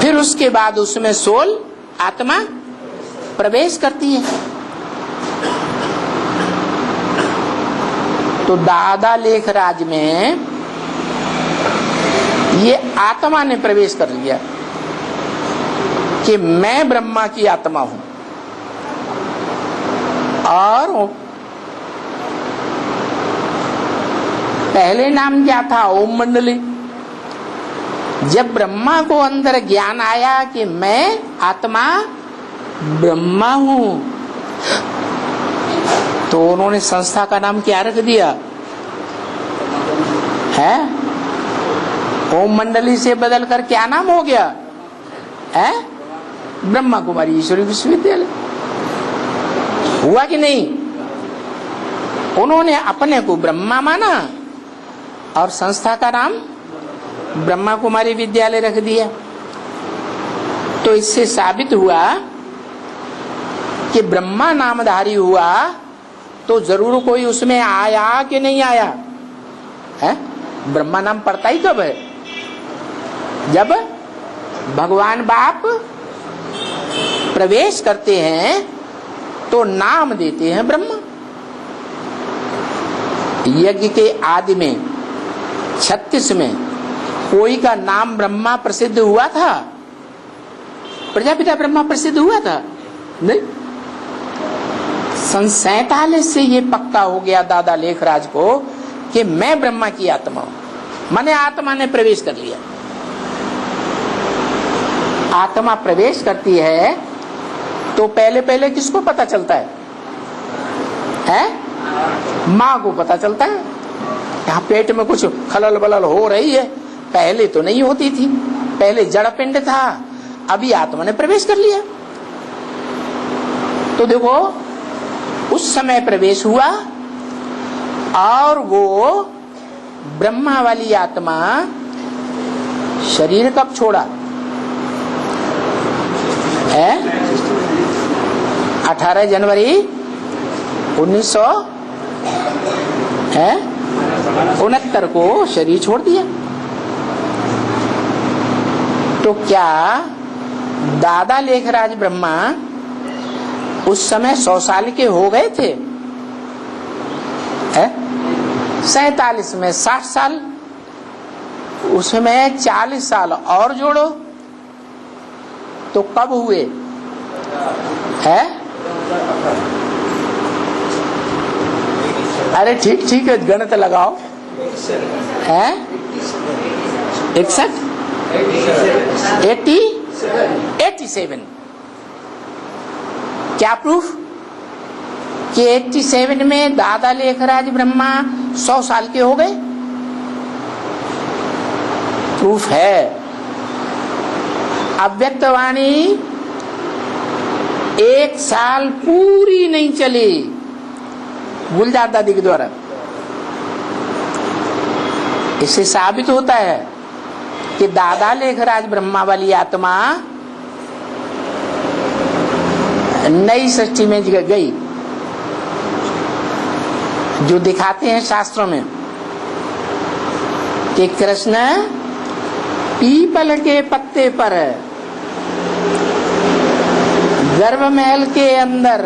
फिर उसके बाद उसमें सोल आत्मा प्रवेश करती है। तो दादा लेखराज में ये आत्मा ने प्रवेश कर लिया कि मैं ब्रह्मा की आत्मा हूं। और पहले नाम क्या था? ओम मंडली। जब ब्रह्मा को अंदर ज्ञान आया कि मैं आत्मा ब्रह्मा हूं, तो उन्होंने संस्था का नाम क्या रख दिया है? ओम मंडली से बदल कर क्या नाम हो गया है? ब्रह्मा कुमारी ईश्वरी विश्वविद्यालय। हुआ कि नहीं? उन्होंने अपने को ब्रह्मा माना और संस्था का नाम ब्रह्मा कुमारी विद्यालय रख दिया। तो इससे साबित हुआ कि ब्रह्मा नामधारी हुआ तो जरूर कोई उसमें आया कि नहीं आया है? ब्रह्मा नाम पड़ता ही कब है? जब भगवान बाप प्रवेश करते हैं तो नाम देते हैं ब्रह्मा। यज्ञ के आदि में 36 में कोई का नाम ब्रह्मा प्रसिद्ध हुआ था? प्रजापिता ब्रह्मा प्रसिद्ध हुआ था? नहीं। सन 47 से ये पक्का हो गया दादा लेखराज को कि मैं ब्रह्मा की आत्मा हूं। माने आत्मा ने प्रवेश कर लिया। आत्मा प्रवेश करती है तो पहले पहले किसको पता चलता है? माँ को पता चलता है। यहाँ पेट में कुछ खलल बलल हो रही है, पहले तो नहीं होती थी, पहले जड़ पिंड था, अभी आत्मा ने प्रवेश कर लिया। तो देखो उस समय प्रवेश हुआ और वो ब्रह्मा वाली आत्मा शरीर कब छोड़ा है? 18 जनवरी 1969 को शरीर छोड़ दिया। तो क्या दादा लेखराज ब्रह्मा उस समय 100 साल के हो गए थे? 47 में 60 साल, उसमें 40 साल और जोड़ो तो कब हुए है? अरे ठीक ठीक है, गणित लगाओ। है 61 87। क्या प्रूफ कि 87 में दादा लेखराज ब्रह्मा 100 साल के हो गए? प्रूफ है। अव्यक्तवाणी 1 साल पूरी नहीं चली गुलजार दादी के द्वारा। इससे साबित होता है कि दादा लेखराज ब्रह्मा वाली आत्मा नई सृष्टि में गई, जो दिखाते हैं शास्त्रों में कि कृष्ण पीपल के पत्ते पर गर्भ महल के अंदर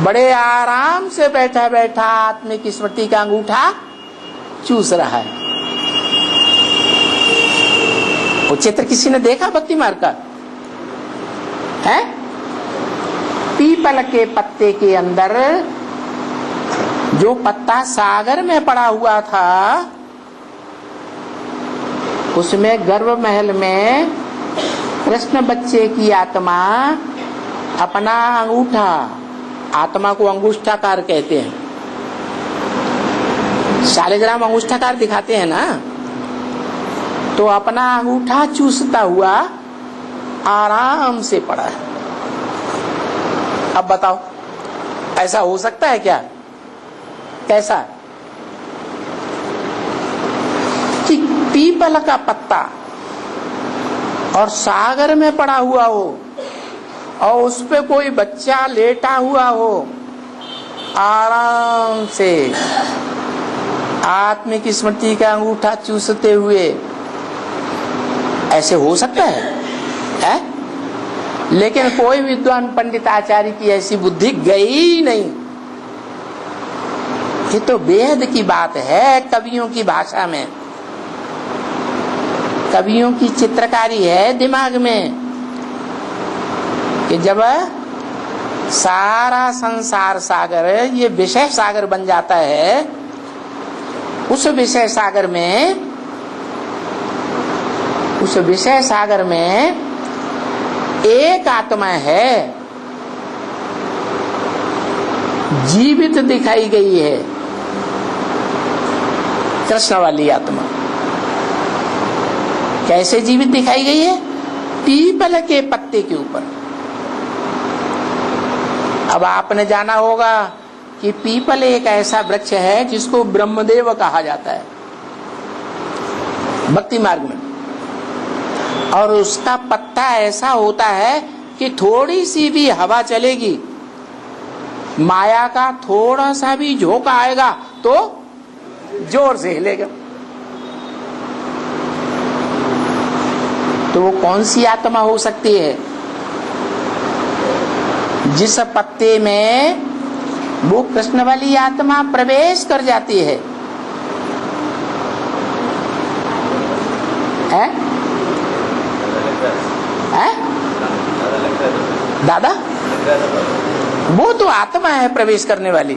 बड़े आराम से बैठा बैठा आत्मिक स्मृति का अंगूठा चूस रहा है। वो चित्र किसी ने देखा भक्ति मार्ग का है? पीपल के पत्ते के अंदर जो पत्ता सागर में पड़ा हुआ था, उसमें गर्भ महल में कृष्ण बच्चे की आत्मा अपना अंगूठा, आत्मा को अंगुष्ठाकार कहते हैं, शालिग्राम अंगुष्ठाकार दिखाते हैं ना, तो अपना अंगूठा चूसता हुआ आराम से पड़ा है। अब बताओ ऐसा हो सकता है क्या? कैसा? कि पीपल का पत्ता और सागर में पड़ा हुआ हो और उस पे कोई बच्चा लेटा हुआ हो, आराम से आत्मिक स्मृति का अंगूठा चूसते हुए, ऐसे हो सकता है? लेकिन कोई विद्वान पंडित आचार्य की ऐसी बुद्धि गई नहीं। ये तो बेहद की बात है। कवियों की भाषा में, कवियों की चित्रकारी है दिमाग में, कि जब सारा संसार सागर ये विषय सागर बन जाता है, उस विषय सागर में एक आत्मा है, जीवित दिखाई गई है, कृष्ण वाली आत्मा। कैसे जीवित दिखाई गई है? पीपल के पत्ते के ऊपर। अब आपने जाना होगा कि पीपल एक ऐसा वृक्ष है जिसको ब्रह्मदेव कहा जाता है भक्ति मार्ग में, और उसका पत्ता ऐसा होता है कि थोड़ी सी भी हवा चलेगी, माया का थोड़ा सा भी झोंका आएगा तो जोर से हिलेगा। तो वो कौन सी आत्मा हो सकती है जिस पत्ते में वो कृष्ण वाली आत्मा प्रवेश कर जाती है? है? है? दादा, वो तो आत्मा है प्रवेश करने वाली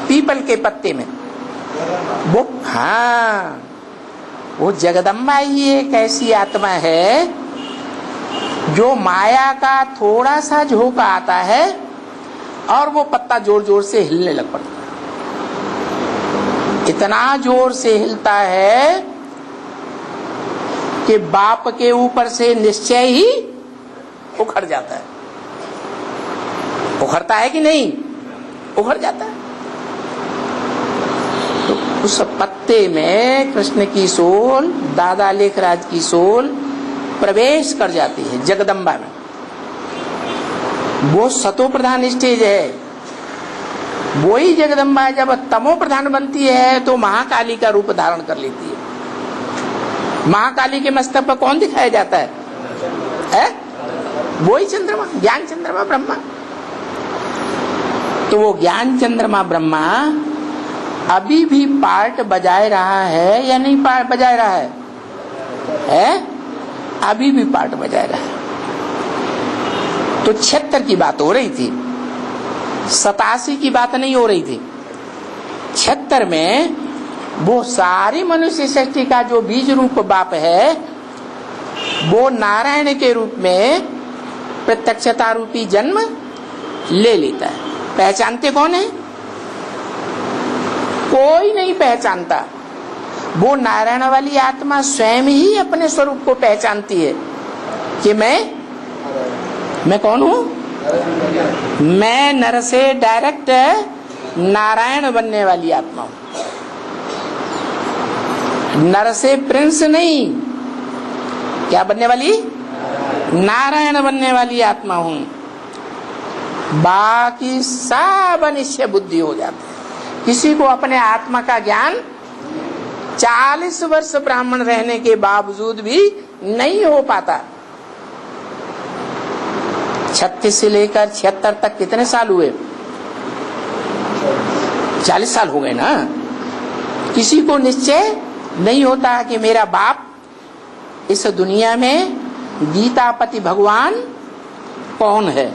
पीपल के पत्ते में। वो हाँ, वो जगदम्बा ही एक ऐसी आत्मा है जो माया का थोड़ा सा झोंका आता है और वो पत्ता जोर जोर से हिलने लग पड़ता है। इतना जोर से हिलता है कि बाप के ऊपर से निश्चय ही उखड़ जाता है। उखड़ता है कि नहीं? उखड़ जाता है। तो उस पत्ते में कृष्ण की सोल, दादा लेखराज की सोल प्रवेश कर जाती है जगदम्बा में। वो सतो प्रधान स्टेज है। वही जगदम्बा जब तमो प्रधान बनती है तो महाकाली का रूप धारण कर लेती है। महाकाली के मस्तक पर कौन दिखाया जाता है? वही चंद्रमा, ज्ञान चंद्रमा ब्रह्मा। तो वो ज्ञान चंद्रमा ब्रह्मा अभी भी पार्ट बजाए रहा है या नहीं पार्ट बजाए रहा है? अभी भी पार्ट बजाए रहा है। तो 76 की बात हो रही थी, 87 की बात नहीं हो रही थी। 76 में वो सारी मनुष्य सृष्टि का जो बीज रूप बाप है वो नारायण के रूप में प्रत्यक्षता रूपी जन्म ले लेता है। पहचानते कौन है? कोई नहीं पहचानता। वो नारायण वाली आत्मा स्वयं ही अपने स्वरूप को पहचानती है कि मैं कौन हूं? मैं नर से डायरेक्ट नारायण बनने वाली आत्मा हूं। नर से प्रिंस नहीं, क्या बनने वाली? नारायण बनने वाली आत्मा हूं। बाकी सब अनिश्चय बुद्धि हो जाते हैं। किसी को अपने आत्मा का ज्ञान 40 वर्ष ब्राह्मण रहने के बावजूद भी नहीं हो पाता। 36 से लेकर 76 तक कितने साल हुए? 40 साल हो गए ना। किसी को निश्चय नहीं होता कि मेरा बाप इस दुनिया में गीतापति भगवान कौन है।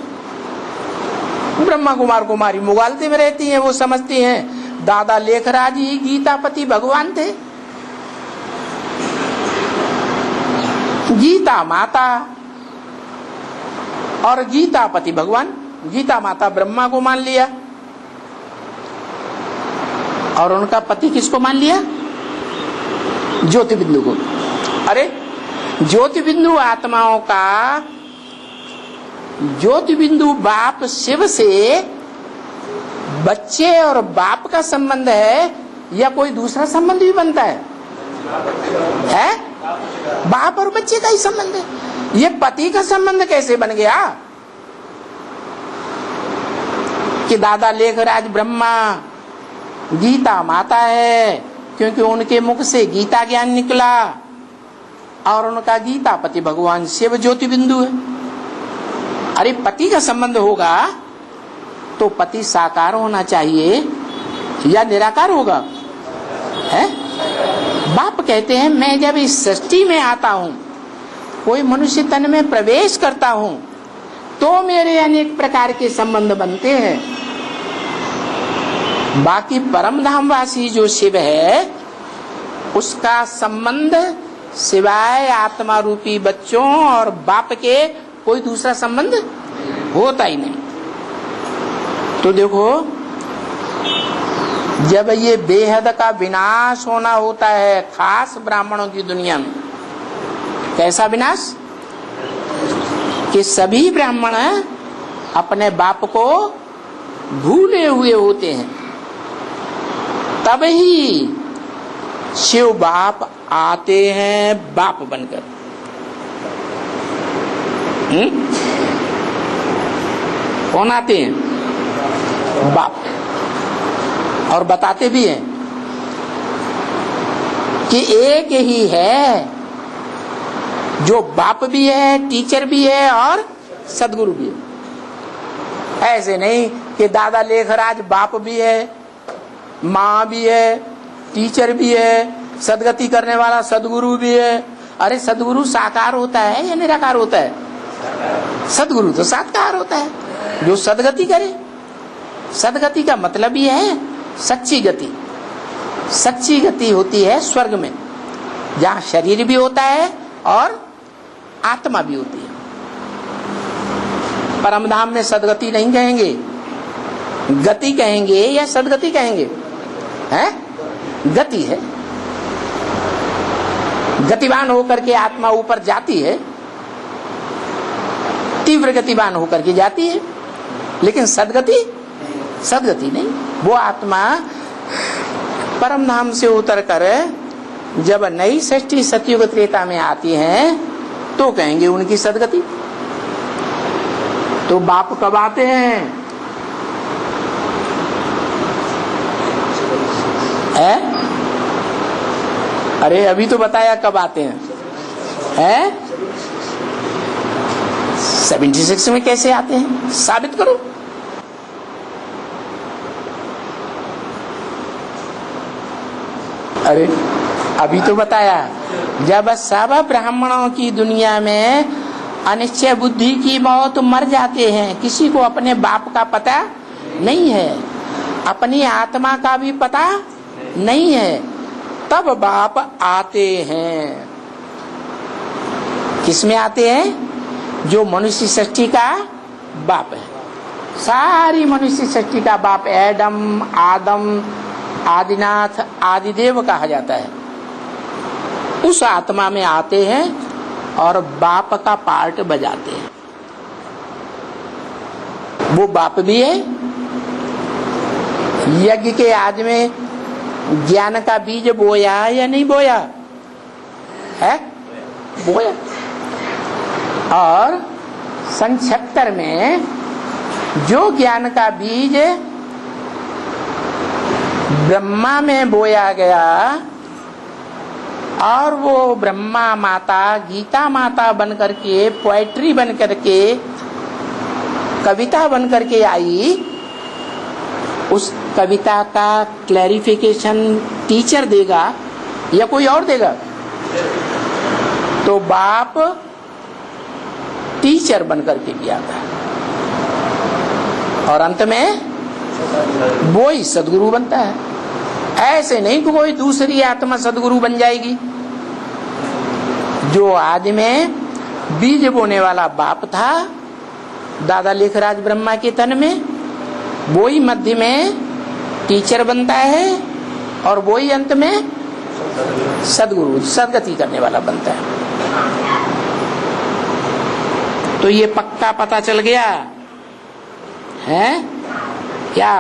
ब्रह्मा कुमार कुमारी मुगालते में रहती हैं, वो समझती हैं दादा लेखराज ही गीतापति भगवान थे। गीता माता और गीतापति भगवान। गीता माता ब्रह्मा को मान लिया और उनका पति किसको मान लिया? ज्योति बिंदु को। अरे ज्योति बिंदु आत्माओं का ज्योति बिंदु बाप शिव से बच्चे और बाप का संबंध है या कोई दूसरा संबंध भी बनता है? बाप और बच्चे का ही संबंध है। ये पति का संबंध कैसे बन गया कि दादा लेखराज ब्रह्मा गीता माता है? क्योंकि उनके मुख से गीता ज्ञान निकला और उनका गीतापति भगवान शिव ज्योति बिंदु है। अरे पति का संबंध होगा तो पति साकार होना चाहिए या निराकार होगा? है? बाप कहते हैं मैं जब इस सृष्टि में आता हूं, कोई मनुष्य तन में प्रवेश करता हूं, तो मेरे अनेक प्रकार के संबंध बनते हैं। बाकी परम धामवासी जो शिव है उसका संबंध सिवाय आत्मा रूपी बच्चों और बाप के कोई दूसरा संबंध होता ही नहीं। तो देखो, जब ये बेहद का विनाश होना होता है खास ब्राह्मणों की दुनिया में, कैसा विनाश? कि सभी ब्राह्मण अपने बाप को भूले हुए होते हैं, तब ही शिव बाप आते हैं बाप बनकर। कौन आते हैं? बाप। और बताते भी हैं कि एक ही है जो बाप भी है, टीचर भी है और सदगुरु भी है। ऐसे नहीं कि दादा लेखराज बाप भी है, माँ भी है, टीचर भी है, सदगति करने वाला सदगुरु भी है। अरे सदगुरु साकार होता है या निराकार होता है? सदगुरु तो साकार होता है, जो सदगति करे। सदगति का मतलब ही है सच्ची गति। सच्ची गति होती है स्वर्ग में, जहाँ शरीर भी होता है और आत्मा भी होती है। परमधाम में सदगति नहीं कहेंगे, गति कहेंगे या सदगति कहेंगे? हैं? गति है। गतिवान होकर के आत्मा ऊपर जाती है, तीव्र गतिवान होकर के जाती है, लेकिन सदगति नहीं। वो आत्मा परमधाम से उतर कर जब नई सृष्टि सतयुग त्रेता में आती है तो कहेंगे उनकी सदगति। तो बाप कब आते हैं? अरे अभी तो बताया कब आते हैं? 76 में कैसे आते हैं? साबित करो। अरे अभी तो बताया, जब सब ब्राह्मणों की दुनिया में अनिश्चय बुद्धि की मौत मर जाते हैं, किसी को अपने बाप का पता नहीं है, अपनी आत्मा का भी पता नहीं है, तब बाप आते हैं। किसमें आते हैं? जो मनुष्य सृष्टि का बाप है। सारी मनुष्य सृष्टि का बाप एडम, आदम, आदिनाथ, आदिदेव कहा जाता है। उस आत्मा में आते हैं और बाप का पार्ट बजाते हैं। वो बाप भी है। यज्ञ के आज में ज्ञान का बीज बोया या नहीं बोया है? बोया। और सन 76 में जो ज्ञान का बीज ब्रह्मा में बोया गया और वो ब्रह्मा माता गीता माता बनकर के, पोएट्री बनकर के, कविता बनकर के आई, उस कविता का क्लैरिफिकेशन टीचर देगा या कोई और देगा? तो बाप टीचर बनकर के भी आता है और अंत में वो ही सदगुरु बनता है। ऐसे नहीं कि कोई दूसरी आत्मा सदगुरु बन जाएगी। जो आदि में बीज बोने वाला बाप था दादा लेखराज ब्रह्मा के तन में, वो ही मध्य में टीचर बनता है और वो ही अंत में सदगुरु, सदगति करने वाला बनता है। तो ये पक्का पता चल गया है क्या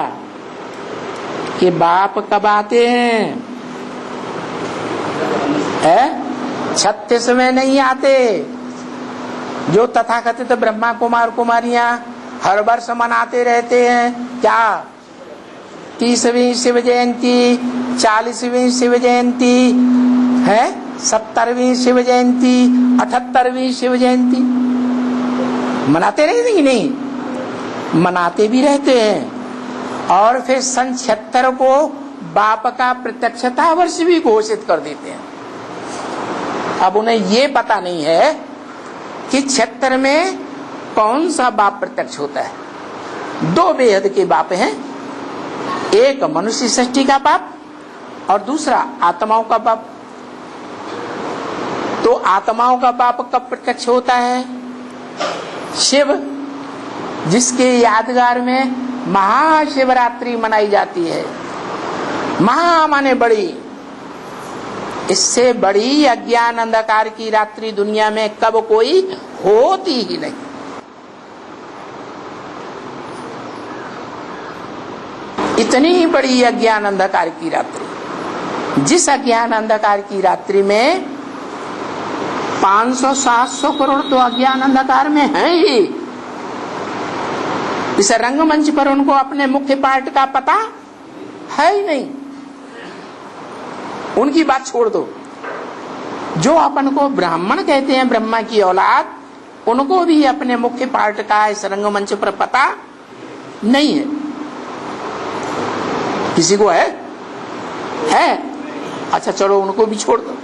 कि बाप कब आते हैं? 36 में नहीं आते। जो तथाकथित ब्रह्मा कुमार कुमारियां हर वर्ष मनाते रहते हैं, क्या 30वीं शिव जयंती, 40वीं शिव जयंती है, 70वीं शिव जयंती, 78वीं शिव जयंती मनाते रहते कि नहीं? मनाते भी रहते हैं। और फिर सन 76 को बाप का प्रत्यक्षता वर्ष भी घोषित कर देते हैं। अब उन्हें ये पता नहीं है कि 76 में कौन सा बाप प्रत्यक्ष होता है। दो बेहद के बाप हैं, एक मनुष्य सृष्टि का बाप और दूसरा आत्माओं का बाप। तो आत्माओं का बाप कब प्रत्यक्ष होता है? शिव, जिसके यादगार में महाशिवरात्रि मनाई जाती है। महा माने बड़ी, इससे बड़ी अज्ञान अंधकार की रात्रि दुनिया में कब कोई होती ही नहीं। इतनी बड़ी अज्ञान अंधकार की रात्रि, जिस अज्ञान अंधकार की रात्रि में 500-700 करोड़ तो अज्ञान अंधकार में है ही। इस रंगमंच पर उनको अपने मुख्य पाठ का पता है ही नहीं। उनकी बात छोड़ दो, जो अपन को ब्राह्मण कहते हैं, ब्रह्मा की औलाद, उनको भी अपने मुख्य पाठ का इस रंगमंच पर पता नहीं है। किसी को है? अच्छा चलो उनको भी छोड़ दो।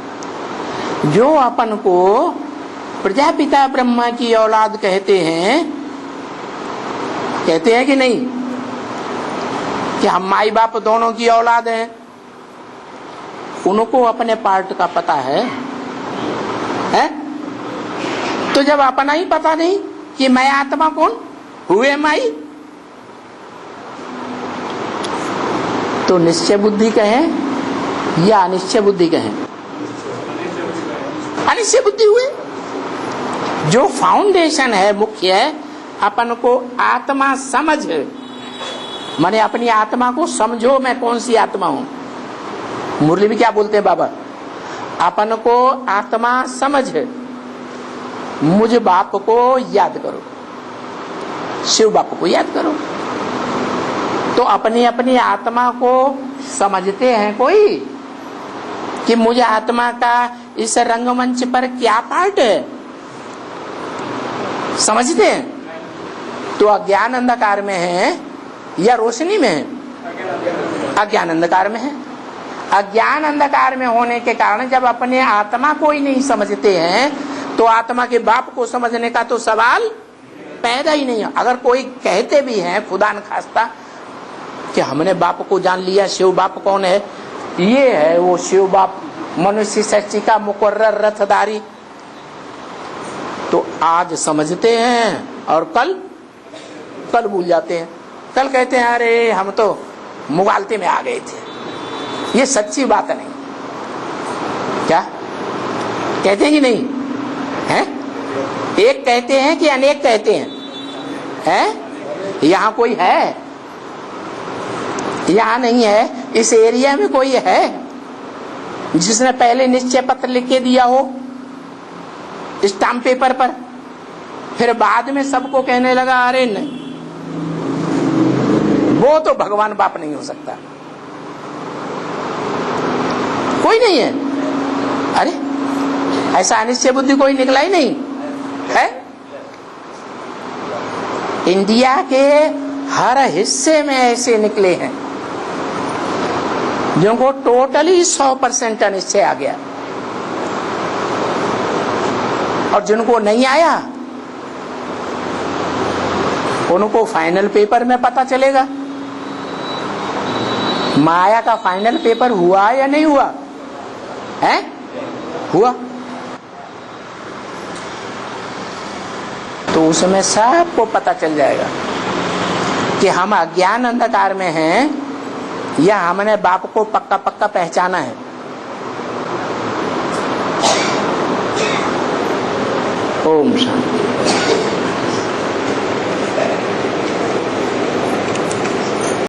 जो अपन को प्रजापिता ब्रह्मा की औलाद कहते हैं कि नहीं, कि हम माई बाप दोनों की औलाद हैं, उनको अपने पार्ट का पता है? तो जब अपना ही पता नहीं कि मैं आत्मा कौन हुए माई, तो निश्चय बुद्धि कहें या अनिश्चय बुद्धि कहें? अनिश्चय बुद्धि हुए। जो फाउंडेशन है, मुख्य है, अपन को आत्मा समझ, माने अपनी आत्मा को समझो, मैं कौन सी आत्मा हूं। मुरली में क्या बोलते हैं बाबा? अपन को आत्मा समझ, मुझ बाप को याद करो, शिव बाप को याद करो। तो अपनी अपनी आत्मा को समझते हैं कोई कि मुझे आत्मा का इस रंगमंच पर क्या पार्ट है? समझते हैं? तो अज्ञान अंधकार में है या रोशनी में है? अज्ञान अंधकार में है। अज्ञान अंधकार में होने के कारण जब अपने आत्मा को ही नहीं समझते हैं, तो आत्मा के बाप को समझने का तो सवाल पैदा ही नहीं है। अगर कोई कहते भी हैं खुदा न खास्ता कि हमने बाप को जान लिया, शिव बाप कौन है? ये है वो शिव बाप, मनुष्य सृष्टि का मुकर्रर रथधारी। तो आज समझते हैं और कल भूल जाते हैं। कल कहते हैं अरे हम तो मुगालते में आ गए थे। ये सच्ची बात नहीं। क्या कहते हैं कि नहीं है? एक कहते हैं कि अनेक कहते हैं? यहाँ कोई है? यहाँ नहीं है। इस एरिया में कोई है जिसने पहले निश्चय पत्र लिख के दिया हो स्टाम्प पेपर पर, फिर बाद में सबको कहने लगा अरे नहीं, वो तो भगवान बाप नहीं हो सकता। कोई नहीं है। अरे ऐसा अनिश्चय बुद्धि कोई निकला ही नहीं है। इंडिया के हर हिस्से में ऐसे निकले हैं जिनको टोटली 100% अनिश्चय आ गया, और जिनको नहीं आया उनको फाइनल पेपर में पता चलेगा। माया का फाइनल पेपर हुआ या नहीं हुआ है? हुआ। तो उसमें सबको पता चल जाएगा कि हम अज्ञान अंधकार में हैं या हमने बाप को पक्का पक्का पहचाना है। ओम शांति।